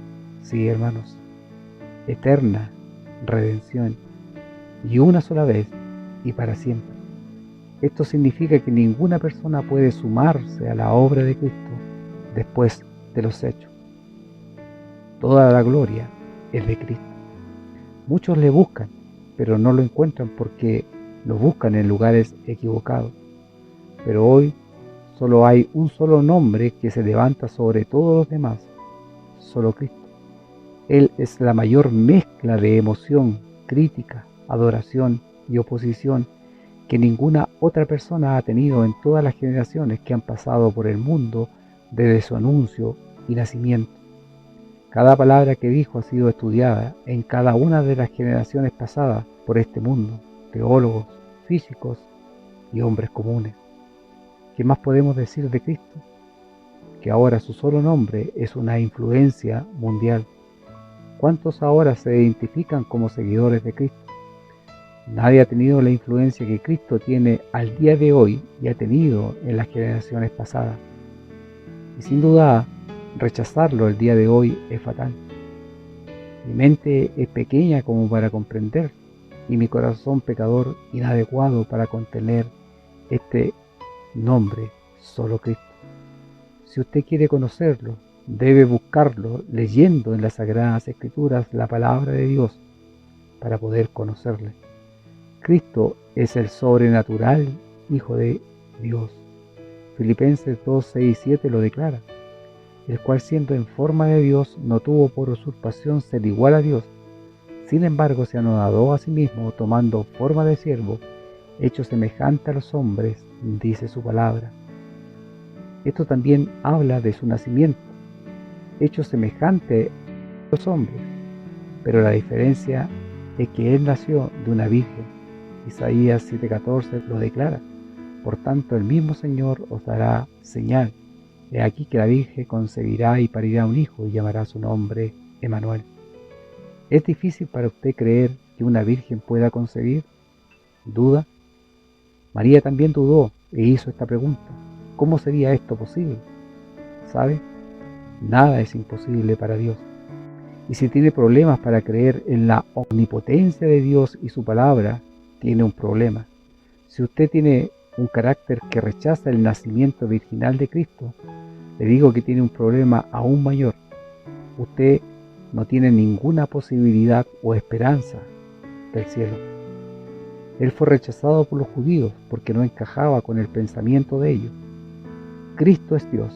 Sí, hermanos, eterna redención, y una sola vez y para siempre. Esto significa que ninguna persona puede sumarse a la obra de Cristo después de los hechos. Toda la gloria es de Cristo. Muchos le buscan, pero no lo encuentran porque lo buscan en lugares equivocados. Pero hoy solo hay un solo nombre que se levanta sobre todos los demás: solo Cristo. Él es la mayor mezcla de emoción, crítica, adoración y oposición que ninguna otra persona ha tenido en todas las generaciones que han pasado por el mundo desde su anuncio y nacimiento. Cada palabra que dijo ha sido estudiada en cada una de las generaciones pasadas por este mundo, teólogos, físicos y hombres comunes. ¿Qué más podemos decir de Cristo? Que ahora su solo nombre es una influencia mundial. ¿Cuántos ahora se identifican como seguidores de Cristo? Nadie ha tenido la influencia que Cristo tiene al día de hoy y ha tenido en las generaciones pasadas. Y sin duda, rechazarlo el día de hoy es fatal. Mi mente es pequeña como para comprender, y mi corazón pecador inadecuado para contener este nombre, solo Cristo. Si usted quiere conocerlo, debe buscarlo leyendo en las Sagradas Escrituras la palabra de Dios para poder conocerle. Cristo es el sobrenatural Hijo de Dios. Filipenses 2, 6 y 7 lo declara: el cual siendo en forma de Dios no tuvo por usurpación ser igual a Dios, sin embargo se anonadó a sí mismo, tomando forma de siervo, hecho semejante a los hombres, dice su palabra. Esto también habla de su nacimiento, hecho semejante a los hombres, pero la diferencia es que él nació de una virgen. Isaías 7:14 lo declara: por tanto el mismo Señor os dará señal, he aquí que la Virgen concebirá y parirá un hijo y llamará su nombre Emmanuel. ¿Es difícil para usted creer que una virgen pueda concebir? ¿Duda? María también dudó e hizo esta pregunta: ¿cómo sería esto posible? ¿Sabe? Nada es imposible para Dios. Y si tiene problemas para creer en la omnipotencia de Dios y su palabra, tiene un problema. Si usted tiene un carácter que rechaza el nacimiento virginal de Cristo, le digo que tiene un problema aún mayor. Usted no tiene ninguna posibilidad o esperanza del cielo. Él fue rechazado por los judíos porque no encajaba con el pensamiento de ellos. Cristo es Dios,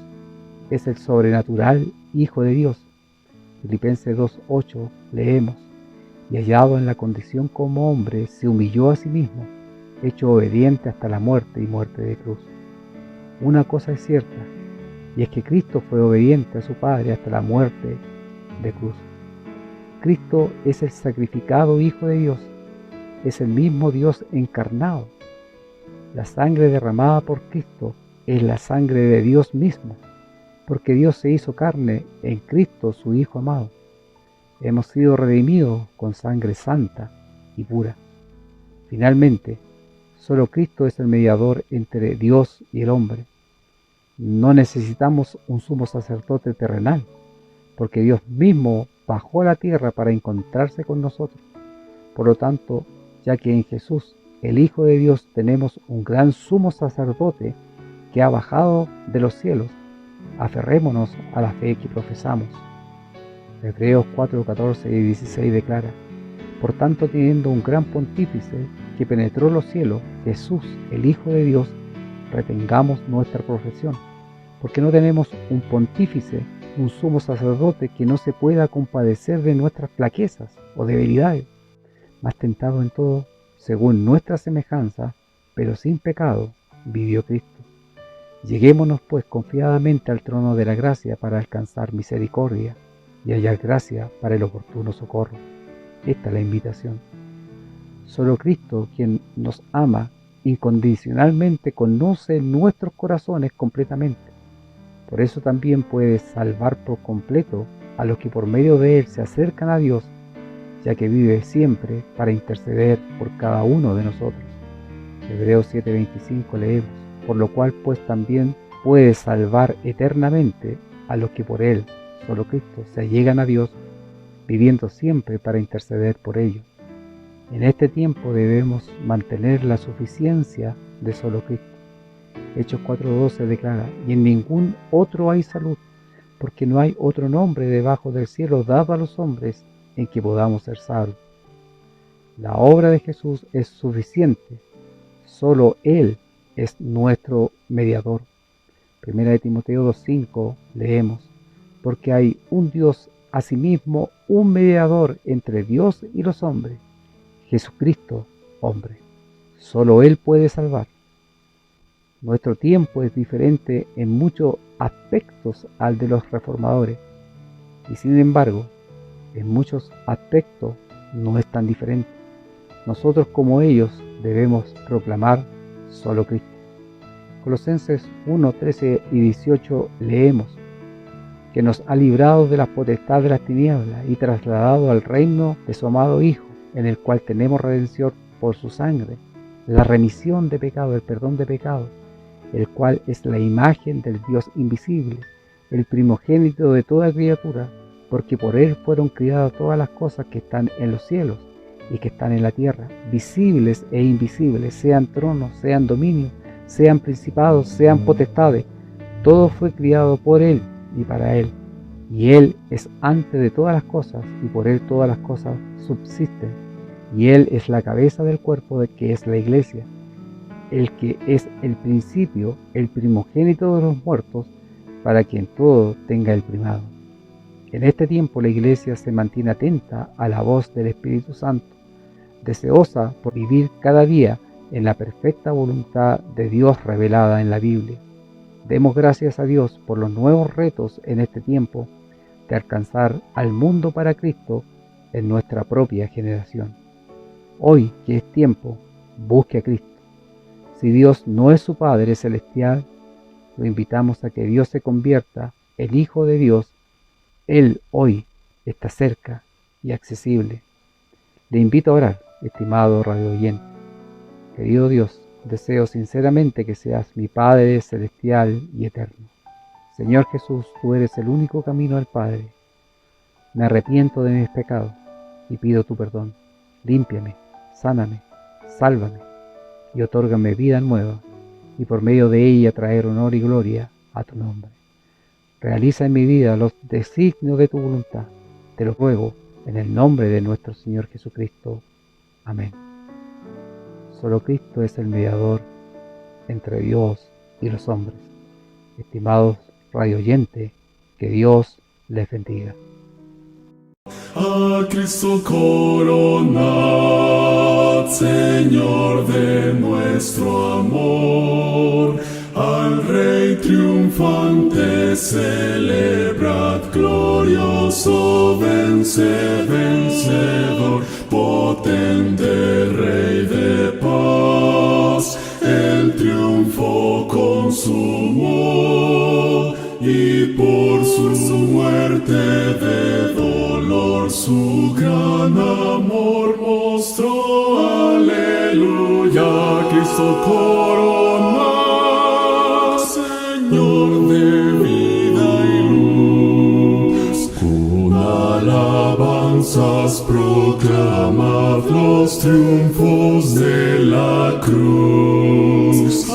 es el sobrenatural Hijo de Dios. Filipenses 2:8 leemos: y hallado en la condición como hombre, se humilló a sí mismo, hecho obediente hasta la muerte y muerte de cruz. Una cosa es cierta, y es que Cristo fue obediente a su Padre hasta la muerte de cruz. Cristo es el sacrificado Hijo de Dios, es el mismo Dios encarnado. La sangre derramada por Cristo es la sangre de Dios mismo, porque Dios se hizo carne en Cristo, su Hijo amado. Hemos sido redimidos con sangre santa y pura. Finalmente, solo Cristo es el mediador entre Dios y el hombre. No necesitamos un sumo sacerdote terrenal, porque Dios mismo bajó a la tierra para encontrarse con nosotros. Por lo tanto, ya que en Jesús, el Hijo de Dios, tenemos un gran sumo sacerdote que ha bajado de los cielos, aferrémonos a la fe que profesamos. Hebreos 4:14 y 16 declara: por tanto, teniendo un gran pontífice que penetró los cielos, Jesús, el Hijo de Dios, retengamos nuestra profesión, porque no tenemos un pontífice, un sumo sacerdote que no se pueda compadecer de nuestras flaquezas o debilidades, mas tentado en todo, según nuestra semejanza, pero sin pecado, vivió Cristo. Lleguémonos pues confiadamente al trono de la gracia para alcanzar misericordia y hallar gracia para el oportuno socorro. Esta es la invitación. Solo Cristo, quien nos ama incondicionalmente, conoce nuestros corazones completamente. Por eso también puede salvar por completo a los que por medio de Él se acercan a Dios, ya que vive siempre para interceder por cada uno de nosotros. Hebreos 7:25 leemos: por lo cual pues también puede salvar eternamente a los que por Él, solo Cristo, se allegan a Dios, viviendo siempre para interceder por ellos. En este tiempo debemos mantener la suficiencia de solo Cristo. Hechos 4:12 declara: y en ningún otro hay salud, porque no hay otro nombre debajo del cielo dado a los hombres en que podamos ser salvos. La obra de Jesús es suficiente. Solo Él es nuestro mediador. Primera de Timoteo 2:5 leemos: porque hay un Dios, asimismo un mediador entre Dios y los hombres, Jesucristo, hombre. Solo Él puede salvar. Nuestro tiempo es diferente en muchos aspectos al de los reformadores, y sin embargo, en muchos aspectos no es tan diferente. Nosotros, como ellos, debemos proclamar solo Cristo. Colosenses 1:13 y 18 leemos: que nos ha librado de la potestad de las tinieblas y trasladado al reino de su amado Hijo, en el cual tenemos redención por su sangre, la remisión de pecado, el perdón de pecado, el cual es la imagen del Dios invisible, el primogénito de toda criatura, porque por Él fueron criadas todas las cosas que están en los cielos y que están en la tierra, visibles e invisibles, sean tronos, sean dominios, sean principados, sean potestades. Todo fue criado por Él y para Él, y Él es antes de todas las cosas, y por Él todas las cosas subsisten, y Él es la cabeza del cuerpo, de que es la iglesia, el que es el principio, el primogénito de los muertos, para que en todo tenga el primado. En este tiempo la iglesia se mantiene atenta a la voz del Espíritu Santo, deseosa por vivir cada día en la perfecta voluntad de Dios revelada en la Biblia. Demos gracias a Dios por los nuevos retos en este tiempo de alcanzar al mundo para Cristo en nuestra propia generación. Hoy, que es tiempo, busque a Cristo. Si Dios no es su Padre Celestial, lo invitamos a que Dios se convierta en Hijo de Dios. Él hoy está cerca y accesible. Le invito a orar, estimado radio oyente. Querido Dios, deseo sinceramente que seas mi Padre Celestial y Eterno. Señor Jesús, tú eres el único camino al Padre. Me arrepiento de mis pecados y pido tu perdón. Límpiame, sáname, sálvame y otórgame vida nueva, y por medio de ella traer honor y gloria a tu nombre. Realiza en mi vida los designios de tu voluntad. Te lo ruego en el nombre de nuestro Señor Jesucristo. Amén. Solo Cristo es el mediador entre Dios y los hombres. Estimados radioyentes, que Dios les bendiga. A Cristo coronad, Señor de nuestro amor, al Rey triunfante celebrad, glorioso vencedor, potente Rey de paz, el triunfo consumó, y por su muerte de dolor su gran amor mostró. Aleluya, Cristo corona, Señor de vida y luz. Con alabanzas proclamad los triunfos de la cruz.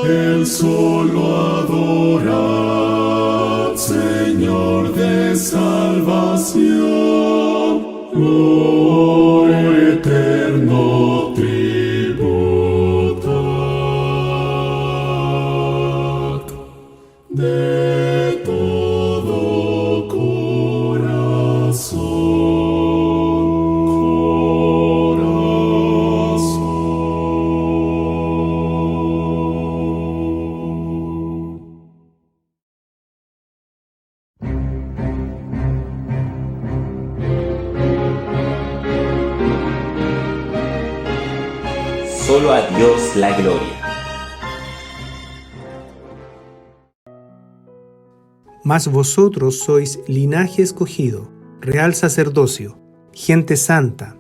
El solo adorad, Señor de salvación, gloria eterno tributad de todo corazón. Solo a Dios la gloria. Mas vosotros sois linaje escogido, real sacerdocio, gente santa,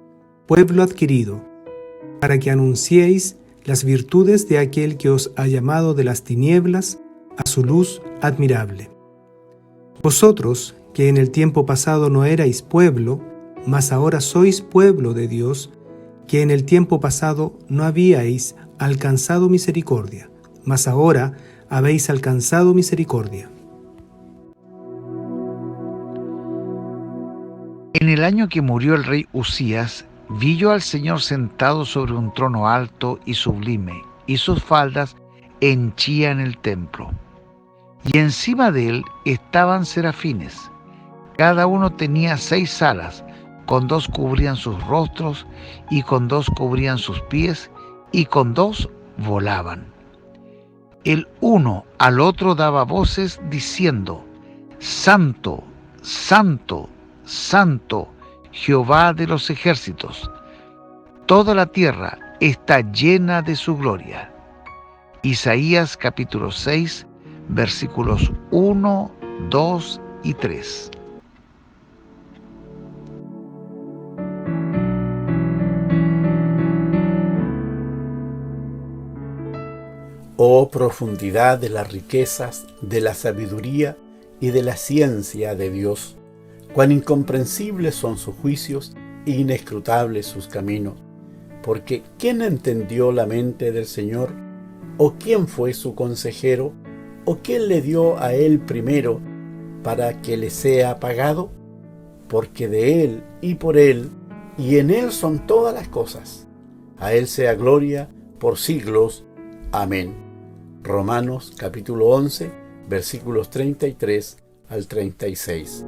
pueblo adquirido, para que anunciéis las virtudes de aquel que os ha llamado de las tinieblas a su luz admirable. Vosotros, que en el tiempo pasado no erais pueblo, mas ahora sois pueblo de Dios, que en el tiempo pasado no habíais alcanzado misericordia, mas ahora habéis alcanzado misericordia. En el año que murió el rey Usías, vi yo al Señor sentado sobre un trono alto y sublime, y sus faldas henchían el templo. Y encima de él estaban serafines. Cada uno tenía 6 alas, con 2 cubrían sus rostros, y con 2 cubrían sus pies, y con 2 volaban. El uno al otro daba voces diciendo: Santo, Santo, Santo, Jehová de los ejércitos. Toda la tierra está llena de su gloria. Isaías capítulo 6, versículos 1, 2 y 3. Oh profundidad de las riquezas, de la sabiduría y de la ciencia de Dios, cuán incomprensibles son sus juicios e inescrutables sus caminos. Porque ¿quién entendió la mente del Señor? ¿O quién fue su consejero? ¿O quién le dio a él primero para que le sea pagado? Porque de él y por él y en él son todas las cosas. A él sea gloria por siglos. Amén. Romanos capítulo 11, versículos 33 al 36.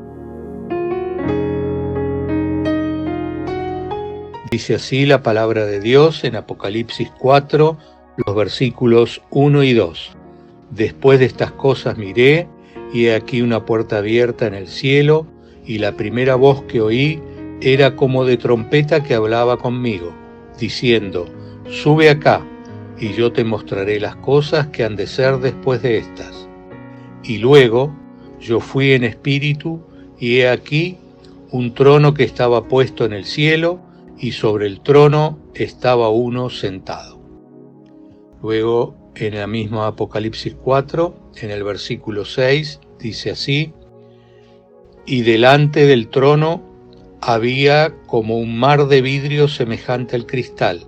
Dice así la palabra de Dios en Apocalipsis 4, los versículos 1 y 2. Después de estas cosas miré, y he aquí una puerta abierta en el cielo, y la primera voz que oí era como de trompeta que hablaba conmigo, diciendo: Sube acá, y yo te mostraré las cosas que han de ser después de estas. Y luego yo fui en espíritu, y he aquí un trono que estaba puesto en el cielo, y sobre el trono estaba uno sentado. Luego, en la misma Apocalipsis 4, en el versículo 6, dice así: Y delante del trono había como un mar de vidrio semejante al cristal,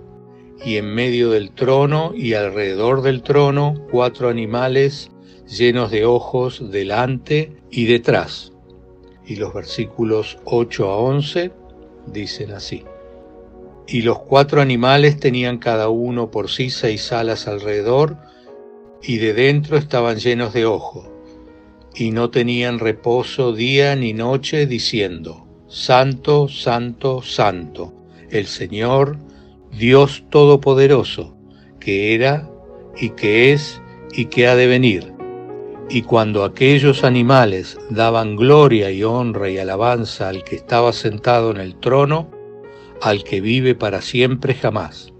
y en medio del trono y alrededor del trono 4 animales llenos de ojos delante y detrás. Y los versículos 8 a 11 dicen así. Y los 4 animales tenían cada uno por sí 6 alas alrededor, y de dentro estaban llenos de ojos, y no tenían reposo día ni noche, diciendo: Santo, Santo, Santo, el Señor, Dios Todopoderoso, que era, y que es, y que ha de venir. Y cuando aquellos animales daban gloria y honra y alabanza al que estaba sentado en el trono, al que vive para siempre jamás,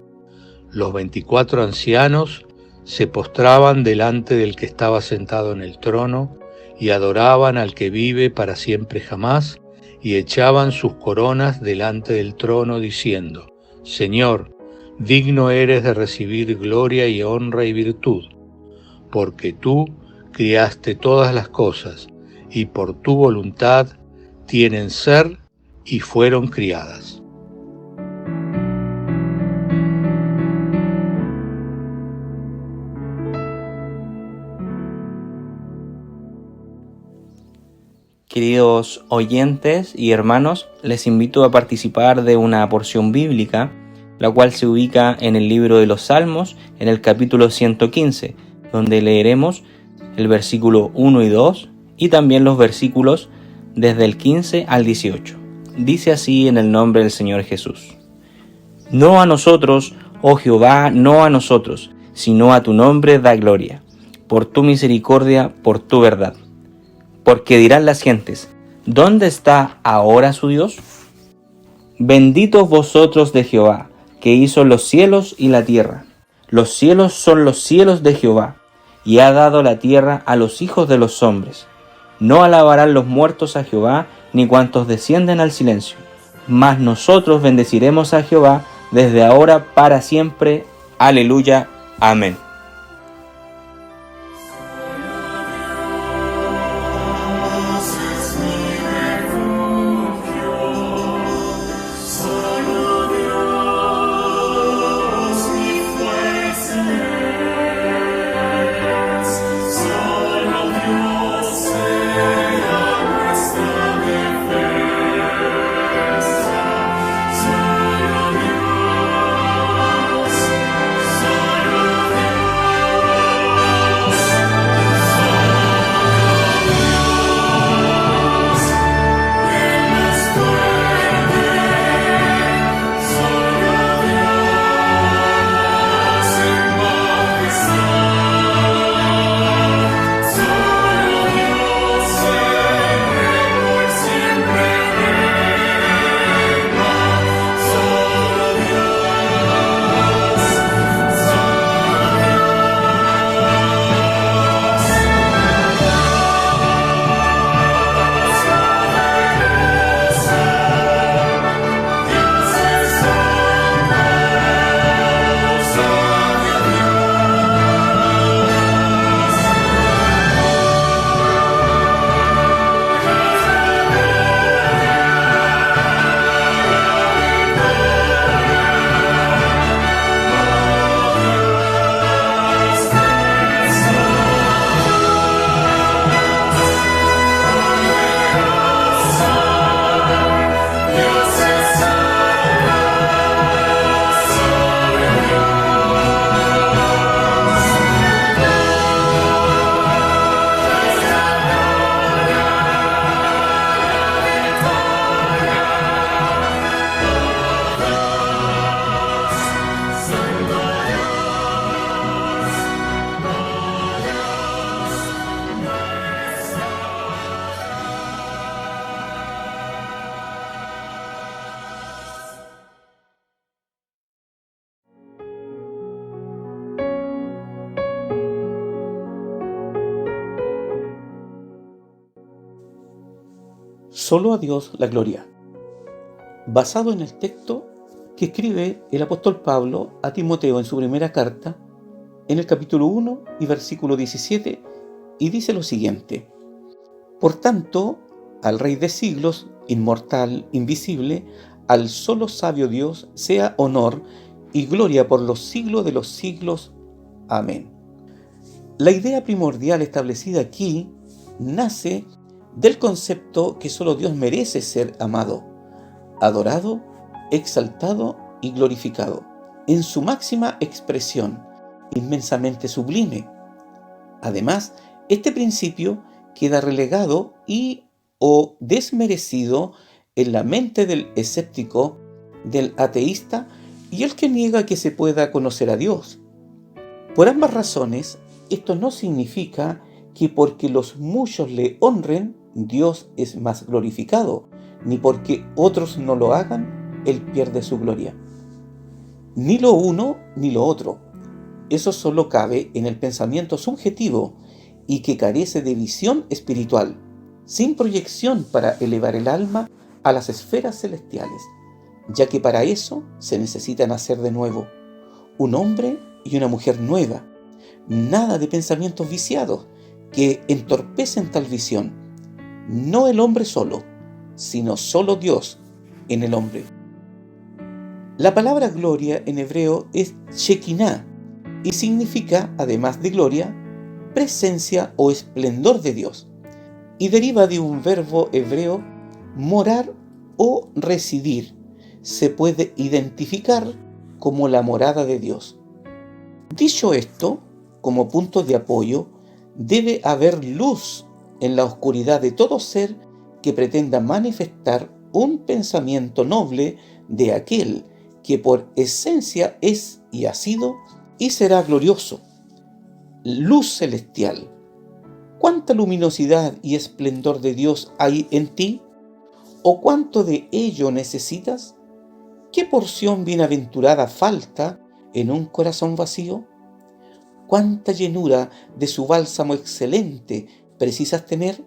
los 24 ancianos se postraban delante del que estaba sentado en el trono y adoraban al que vive para siempre jamás, y echaban sus coronas delante del trono diciendo: Señor, digno eres de recibir gloria y honra y virtud, porque tú criaste todas las cosas, y por tu voluntad tienen ser y fueron criadas. Queridos oyentes y hermanos, les invito a participar de una porción bíblica, la cual se ubica en el libro de los Salmos, en el capítulo 115, donde leeremos el versículo 1 y 2 y también los versículos desde el 15 al 18. Dice así en el nombre del Señor Jesús: No a nosotros, oh Jehová, no a nosotros, sino a tu nombre da gloria, por tu misericordia, por tu verdad. Porque dirán las gentes: ¿dónde está ahora su Dios? Benditos vosotros de Jehová, que hizo los cielos y la tierra. Los cielos son los cielos de Jehová, y ha dado la tierra a los hijos de los hombres. No alabarán los muertos a Jehová, ni cuantos descienden al silencio. Mas nosotros bendeciremos a Jehová desde ahora para siempre. Aleluya. Amén. Solo a Dios la gloria. Basado en el texto que escribe el apóstol Pablo a Timoteo en su primera carta, en el capítulo 1 y versículo 17, y dice lo siguiente: Por tanto, al Rey de siglos, inmortal, invisible, al solo sabio Dios, sea honor y gloria por los siglos de los siglos. Amén. La idea primordial establecida aquí nace del concepto que solo Dios merece ser amado, adorado, exaltado y glorificado, en su máxima expresión, inmensamente sublime. Además, este principio queda relegado o desmerecido en la mente del escéptico, del ateísta y el que niega que se pueda conocer a Dios. Por ambas razones, esto no significa que porque los muchos le honren, Dios es más glorificado, ni porque otros no lo hagan, Él pierde su gloria. Ni lo uno ni lo otro. Eso solo cabe en el pensamiento subjetivo y que carece de visión espiritual, sin proyección para elevar el alma a las esferas celestiales, ya que para eso se necesita nacer de nuevo, un hombre y una mujer nueva. Nada de pensamientos viciados que entorpecen tal visión. No el hombre solo, sino solo Dios en el hombre. La palabra gloria en hebreo es shekinah y significa, además de gloria, presencia o esplendor de Dios, y deriva de un verbo hebreo morar o residir. Se puede identificar como la morada de Dios. Dicho esto, como punto de apoyo, debe haber luz en la oscuridad de todo ser que pretenda manifestar un pensamiento noble de aquel que por esencia es y ha sido y será glorioso. Luz celestial. ¿Cuánta luminosidad y esplendor de Dios hay en ti? ¿O cuánto de ello necesitas? ¿Qué porción bienaventurada falta en un corazón vacío? ¿Cuánta llenura de su bálsamo excelente precisas tener?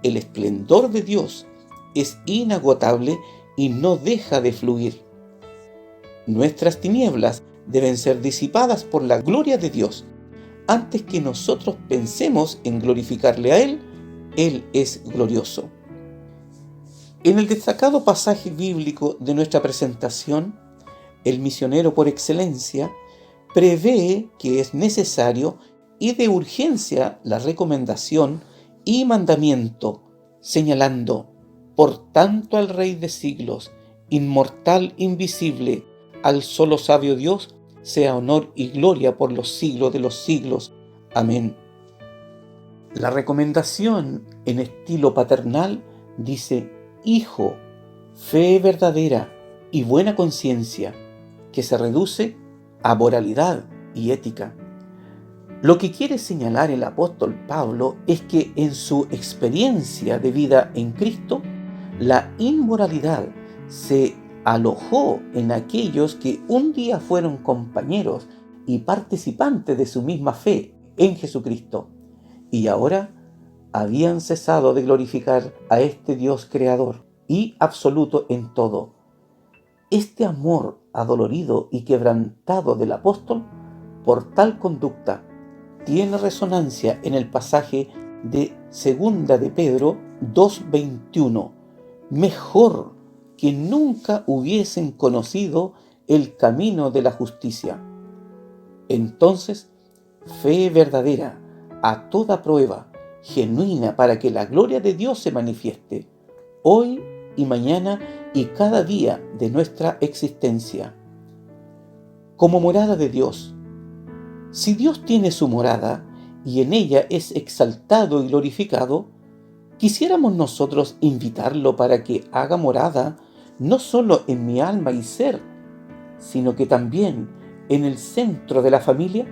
El esplendor de Dios es inagotable y no deja de fluir. Nuestras tinieblas deben ser disipadas por la gloria de Dios. Antes que nosotros pensemos en glorificarle a Él, Él es glorioso. En el destacado pasaje bíblico de nuestra presentación, el misionero por excelencia prevé que es necesario y de urgencia la recomendación y mandamiento, señalando: por tanto al Rey de siglos, inmortal, invisible, al solo sabio Dios, sea honor y gloria por los siglos de los siglos. Amén. La recomendación en estilo paternal dice: hijo, fe verdadera y buena conciencia, que se reduce a moralidad y ética. Lo que quiere señalar el apóstol Pablo es que en su experiencia de vida en Cristo, la inmoralidad se alojó en aquellos que un día fueron compañeros y participantes de su misma fe en Jesucristo, y ahora habían cesado de glorificar a este Dios creador y absoluto en todo. Este amor adolorido y quebrantado del apóstol por tal conducta tiene resonancia en el pasaje de 2 de Pedro 2:21. Mejor que nunca hubiesen conocido el camino de la justicia. Entonces, fe verdadera, a toda prueba, genuina, para que la gloria de Dios se manifieste, hoy y mañana y cada día de nuestra existencia. Como morada de Dios. Si Dios tiene su morada y en ella es exaltado y glorificado, quisiéramos nosotros invitarlo para que haga morada no solo en mi alma y ser, sino que también en el centro de la familia,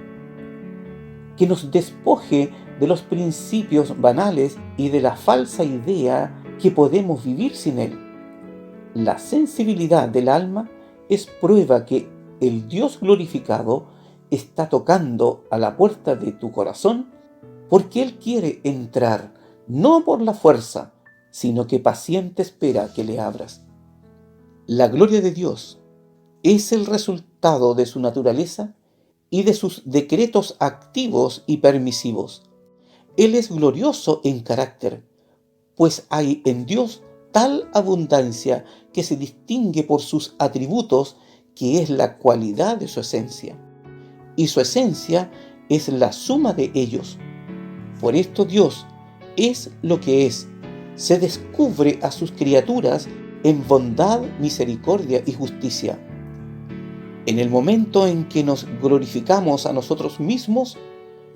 que nos despoje de los principios banales y de la falsa idea que podemos vivir sin Él. La sensibilidad del alma es prueba que el Dios glorificado está tocando a la puerta de tu corazón, porque Él quiere entrar, no por la fuerza, sino que paciente espera que le abras. La gloria de Dios es el resultado de su naturaleza y de sus decretos activos y permisivos. Él es glorioso en carácter, pues hay en Dios tal abundancia que se distingue por sus atributos, que es la cualidad de su esencia. Y su esencia es la suma de ellos. Por esto Dios es lo que es. Se descubre a sus criaturas en bondad, misericordia y justicia. En el momento en que nos glorificamos a nosotros mismos,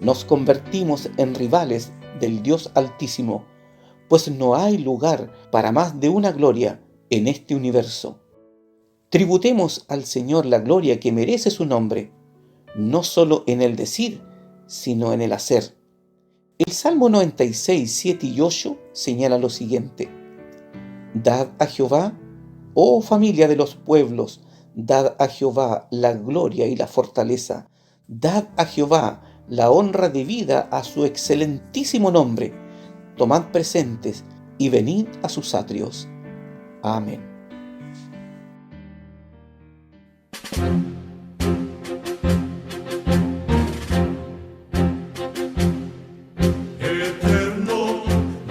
nos convertimos en rivales del Dios Altísimo, pues no hay lugar para más de una gloria en este universo. Tributemos al Señor la gloria que merece su nombre, no solo en el decir, sino en el hacer. El Salmo 96, 7 y 8 señala lo siguiente: Dad a Jehová, oh familia de los pueblos, dad a Jehová la gloria y la fortaleza, dad a Jehová la honra debida a su excelentísimo nombre, tomad presentes y venid a sus atrios. Amén. Eterno,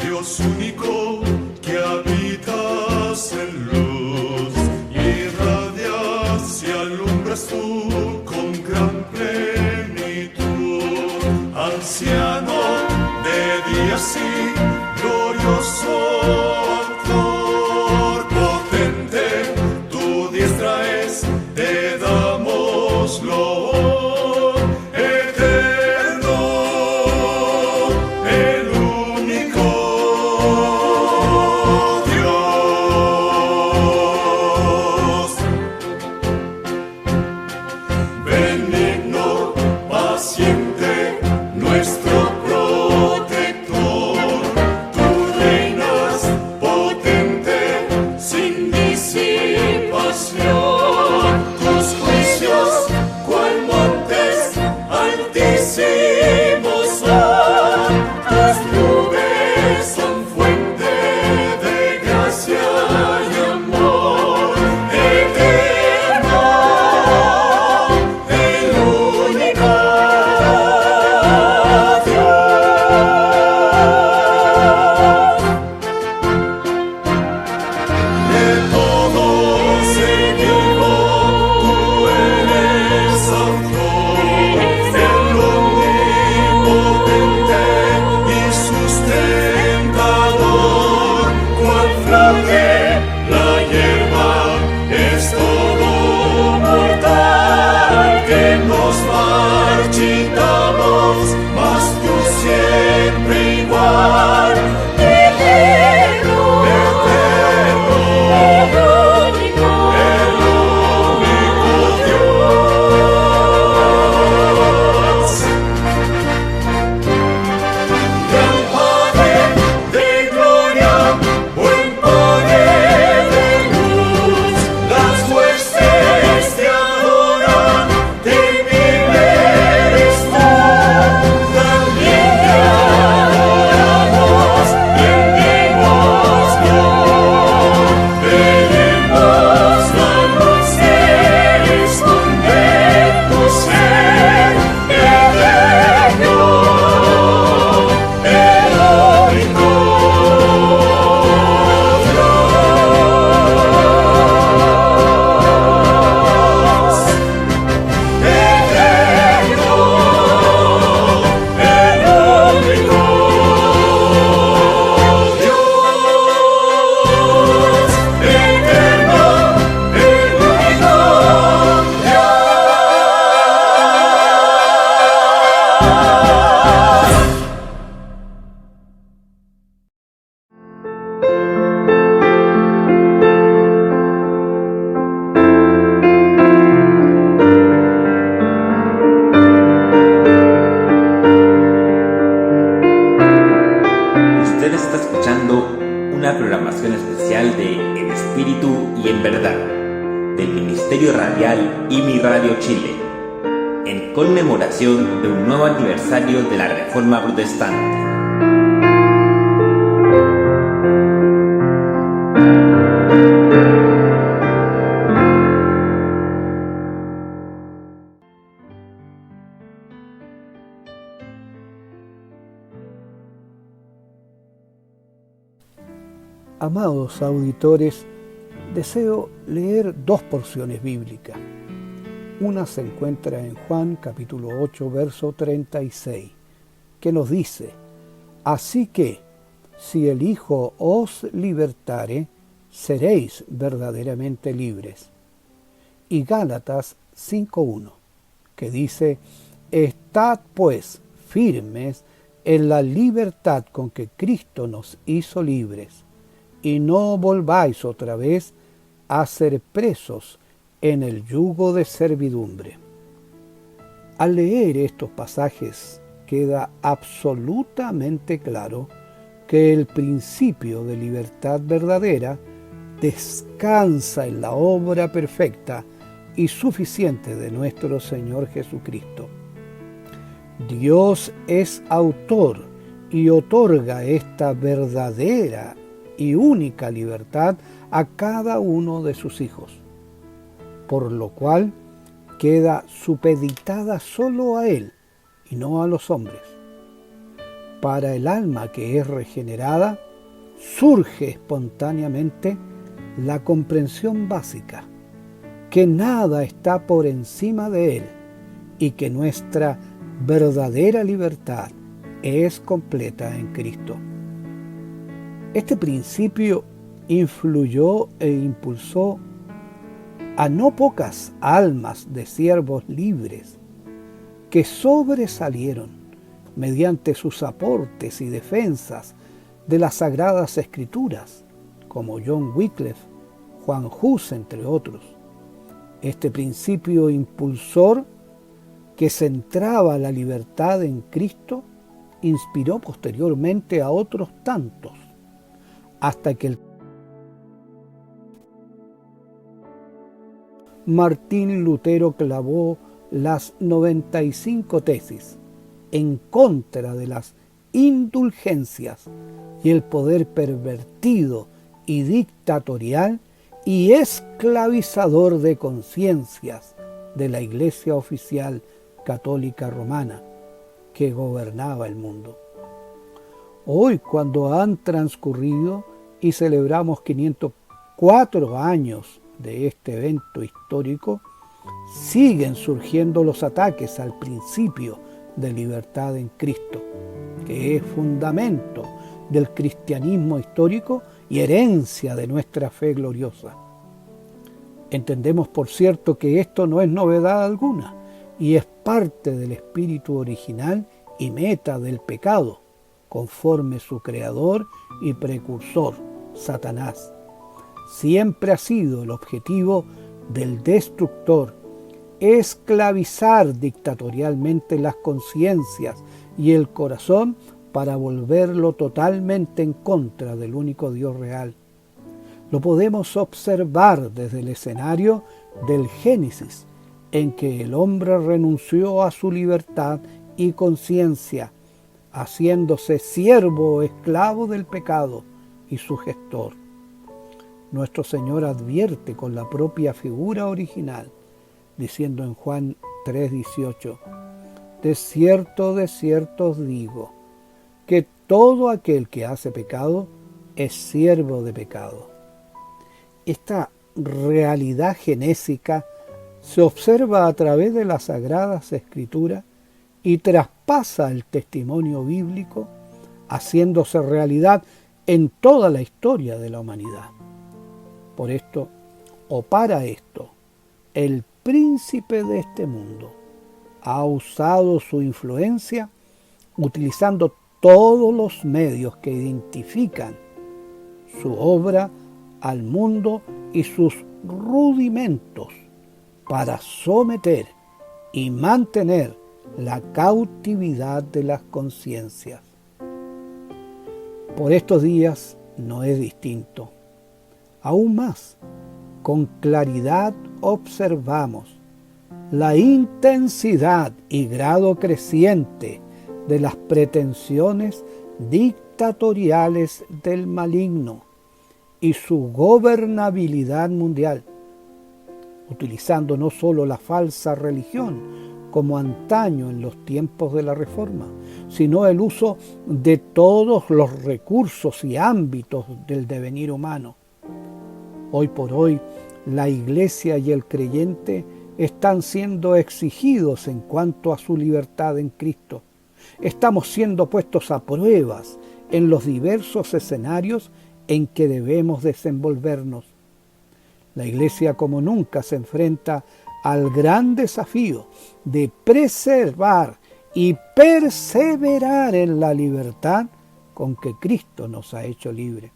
Dios único, que habitas en luz, irradias y alumbras tú con gran plenitud. Anciano de días y glorioso autor potente, tu diestra es, te damos loor. Eterno, el único Dios. Benigno, paciente, nuestro protector. Tú reinas potente, sin disipación. Tus juicios, cual montes altísimos son. Tus nubes son fuente de gracia y amor. Eterno, el único de todo ser vivo, tú eres autor, el omnipotente y sustentador. Cual fluye la hierba, es todo mortal, que nos marchitamos, mas tú siempre igual. Eterno, el único Dios. Gran Padre de gloria, buen Padre de luz, las huestes te adoran, temible eres tú. También te adoramos, rendimos gloria. Veremos la luz que esconde tu ser. Eterno, el único Dios. Eterno, el único Dios. Eterno, el único Dios. Usted está escuchando una programación especial de En Espíritu y en Verdad, del Ministerio Radial IMI Radio Chile, en conmemoración de un nuevo aniversario de la Reforma Protestante. Amados auditores, deseo leer dos porciones bíblicas. Una se encuentra en Juan capítulo 8, verso 36, que nos dice: así que, si el Hijo os libertare, seréis verdaderamente libres. Y Gálatas 5:1, que dice: estad pues firmes en la libertad con que Cristo nos hizo libres, y no volváis otra vez a ser presos en el yugo de servidumbre. Al leer estos pasajes queda absolutamente claro que el principio de libertad verdadera descansa en la obra perfecta y suficiente de nuestro Señor Jesucristo. Dios es autor y otorga esta verdadera y única libertad a cada uno de sus hijos, por lo cual queda supeditada solo a Él y no a los hombres. Para el alma que es regenerada, surge espontáneamente la comprensión básica, que nada está por encima de Él y que nuestra verdadera libertad es completa en Cristo. Este principio influyó e impulsó a no pocas almas de siervos libres que sobresalieron mediante sus aportes y defensas de las Sagradas Escrituras, como John Wycliffe, Juan Hus, entre otros. Este principio impulsor, que centraba la libertad en Cristo, inspiró posteriormente a otros tantos, hasta que Martín Lutero clavó las 95 tesis en contra de las indulgencias y el poder pervertido y dictatorial y esclavizador de conciencias de la Iglesia oficial católica romana que gobernaba el mundo. Hoy, cuando han transcurrido y celebramos 504 años de este evento histórico, siguen surgiendo los ataques al principio de libertad en Cristo, que es fundamento del cristianismo histórico y herencia de nuestra fe gloriosa. Entendemos, por cierto, que esto no es novedad alguna y es parte del espíritu original y meta del pecado, conforme su creador y precursor, Satanás. Siempre ha sido el objetivo del destructor esclavizar dictatorialmente las conciencias y el corazón para volverlo totalmente en contra del único Dios real. Lo podemos observar desde el escenario del Génesis, en que el hombre renunció a su libertad y conciencia, haciéndose siervo o esclavo del pecado y su gestor. Nuestro Señor advierte con la propia figura original, diciendo en Juan 3:18, de cierto os digo, que todo aquel que hace pecado es siervo de pecado. Esta realidad genésica se observa a través de las Sagradas Escrituras y traspasa el testimonio bíblico, haciéndose realidad en toda la historia de la humanidad. Por esto, o para esto, el príncipe de este mundo ha usado su influencia utilizando todos los medios que identifican su obra al mundo y sus rudimentos para someter y mantener la cautividad de las conciencias. Por estos días no es distinto. Aún más, con claridad observamos la intensidad y grado creciente de las pretensiones dictatoriales del maligno y su gobernabilidad mundial. utilizando no solo la falsa religión, como antaño en los tiempos de la Reforma, sino el uso de todos los recursos y ámbitos del devenir humano. Hoy por hoy, la Iglesia y el creyente están siendo exigidos en cuanto a su libertad en Cristo. Estamos siendo puestos a pruebas en los diversos escenarios en que debemos desenvolvernos. La Iglesia como nunca se enfrenta al gran desafío de preservar y perseverar en la libertad con que Cristo nos ha hecho libres.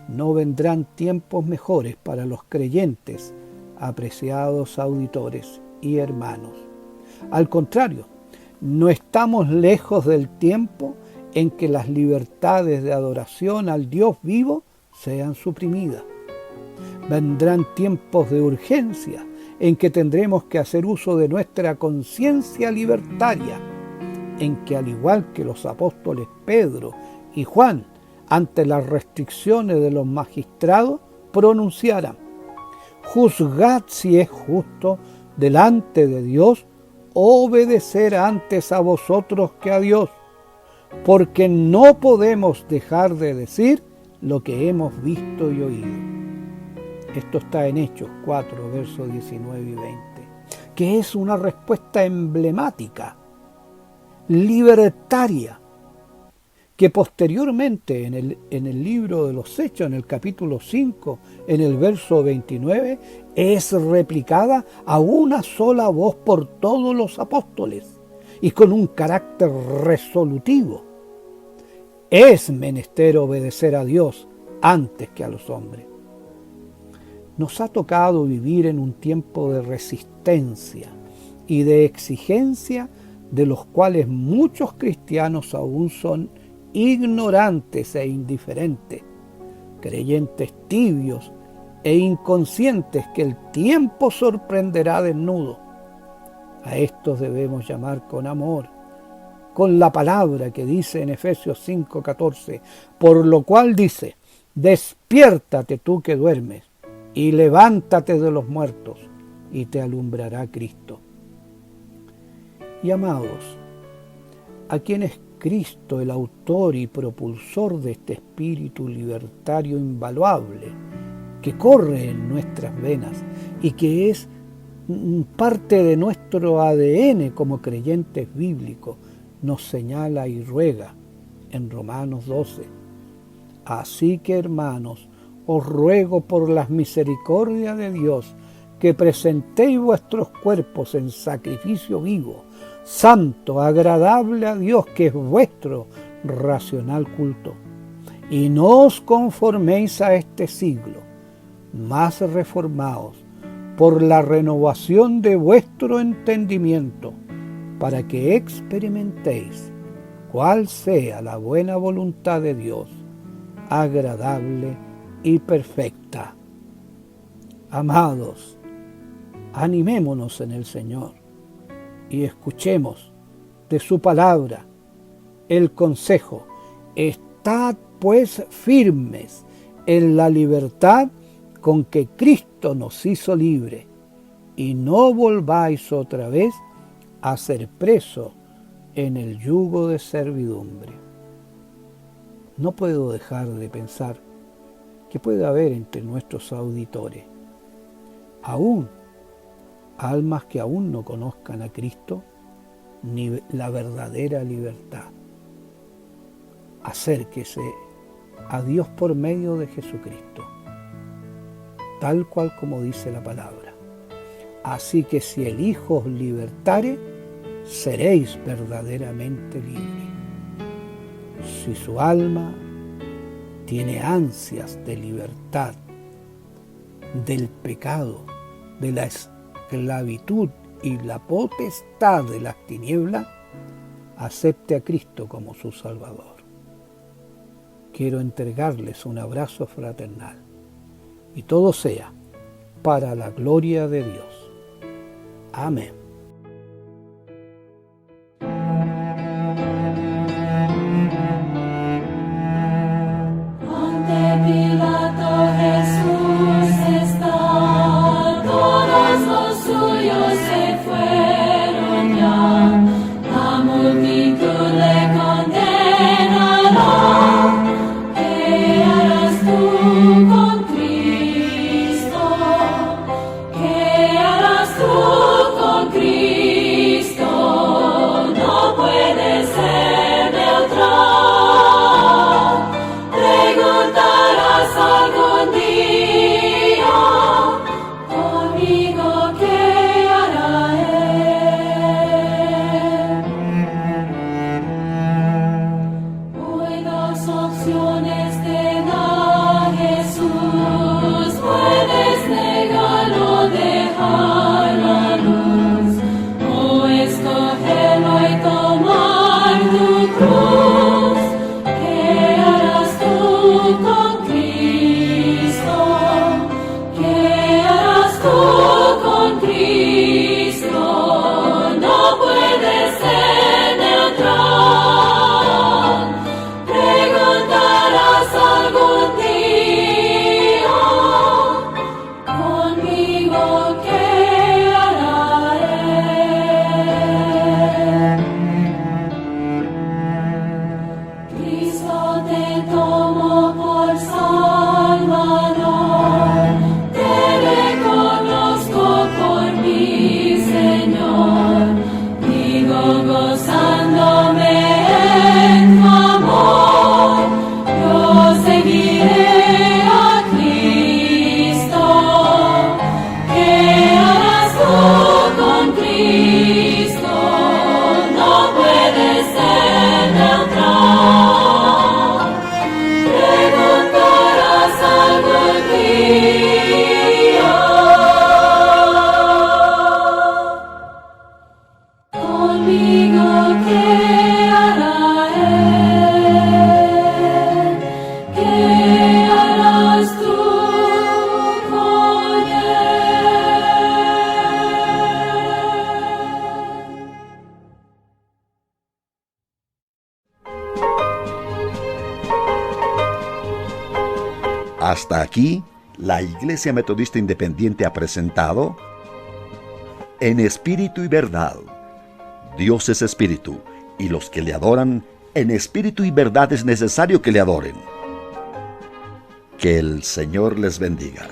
No vendrán tiempos mejores para los creyentes, apreciados auditores y hermanos. Al contrario, no estamos lejos del tiempo en que las libertades de adoración al Dios vivo sean suprimidas. Vendrán tiempos de urgencia en que tendremos que hacer uso de nuestra conciencia libertaria, en que al igual que los apóstoles Pedro y Juan, ante las restricciones de los magistrados, pronunciaran: juzgad si es justo delante de Dios obedecer antes a vosotros que a Dios, porque no podemos dejar de decir lo que hemos visto y oído. Esto está en Hechos 4, versos 19 y 20, que es una respuesta emblemática, libertaria, que posteriormente en el libro de los Hechos, en el capítulo 5, en el verso 29, es replicada a una sola voz por todos los apóstoles y con un carácter resolutivo. Es menester obedecer a Dios antes que a los hombres. Nos ha tocado vivir en un tiempo de resistencia y de exigencia de los cuales muchos cristianos aún son ignorantes e indiferentes, creyentes tibios e inconscientes que el tiempo sorprenderá desnudo. A estos debemos llamar con amor, con la palabra que dice en Efesios 5:14, por lo cual dice: despiértate tú que duermes, y levántate de los muertos, y te alumbrará Cristo. Y amados, a quien es Cristo el autor y propulsor de este espíritu libertario invaluable que corre en nuestras venas y que es parte de nuestro ADN como creyentes bíblicos, nos señala y ruega en Romanos 12. Así que, hermanos, os ruego por las misericordias de Dios que presentéis vuestros cuerpos en sacrificio vivo, santo, agradable a Dios, que es vuestro racional culto. Y no os conforméis a este siglo, mas reformaos por la renovación de vuestro entendimiento, para que experimentéis cuál sea la buena voluntad de Dios, agradable y perfecta. Amados, animémonos en el Señor y escuchemos de su palabra el consejo: estad pues firmes en la libertad con que Cristo nos hizo libre, y no volváis otra vez a ser preso en el yugo de servidumbre. No puedo dejar de pensar que puede haber entre nuestros auditores aún almas que aún no conozcan a Cristo ni la verdadera libertad. Acérquese a Dios por medio de Jesucristo, tal cual como dice la palabra. Así que si el Hijo os libertare, seréis verdaderamente libres. Si su alma tiene ansias de libertad del pecado, de la esclavitud y la potestad de las tinieblas, acepte a Cristo como su Salvador. Quiero entregarles un abrazo fraternal y todo sea para la gloria de Dios. Amén. Ante Pilato Jesús está por Salvador, te reconozco por mi Señor, digo gozándome en tu amor, yo seguiré a Cristo. ¿Qué harás tú con Cristo? No puedes ser neutral. Preguntarás algún día. Conmigo, ¿qué hará Él? ¿Qué harás tú con Hasta aquí, la Iglesia Metodista Independiente ha presentado En Espíritu y Verdad. Dios es Espíritu, y los que le adoran, en espíritu y verdad es necesario que le adoren. Que el Señor les bendiga.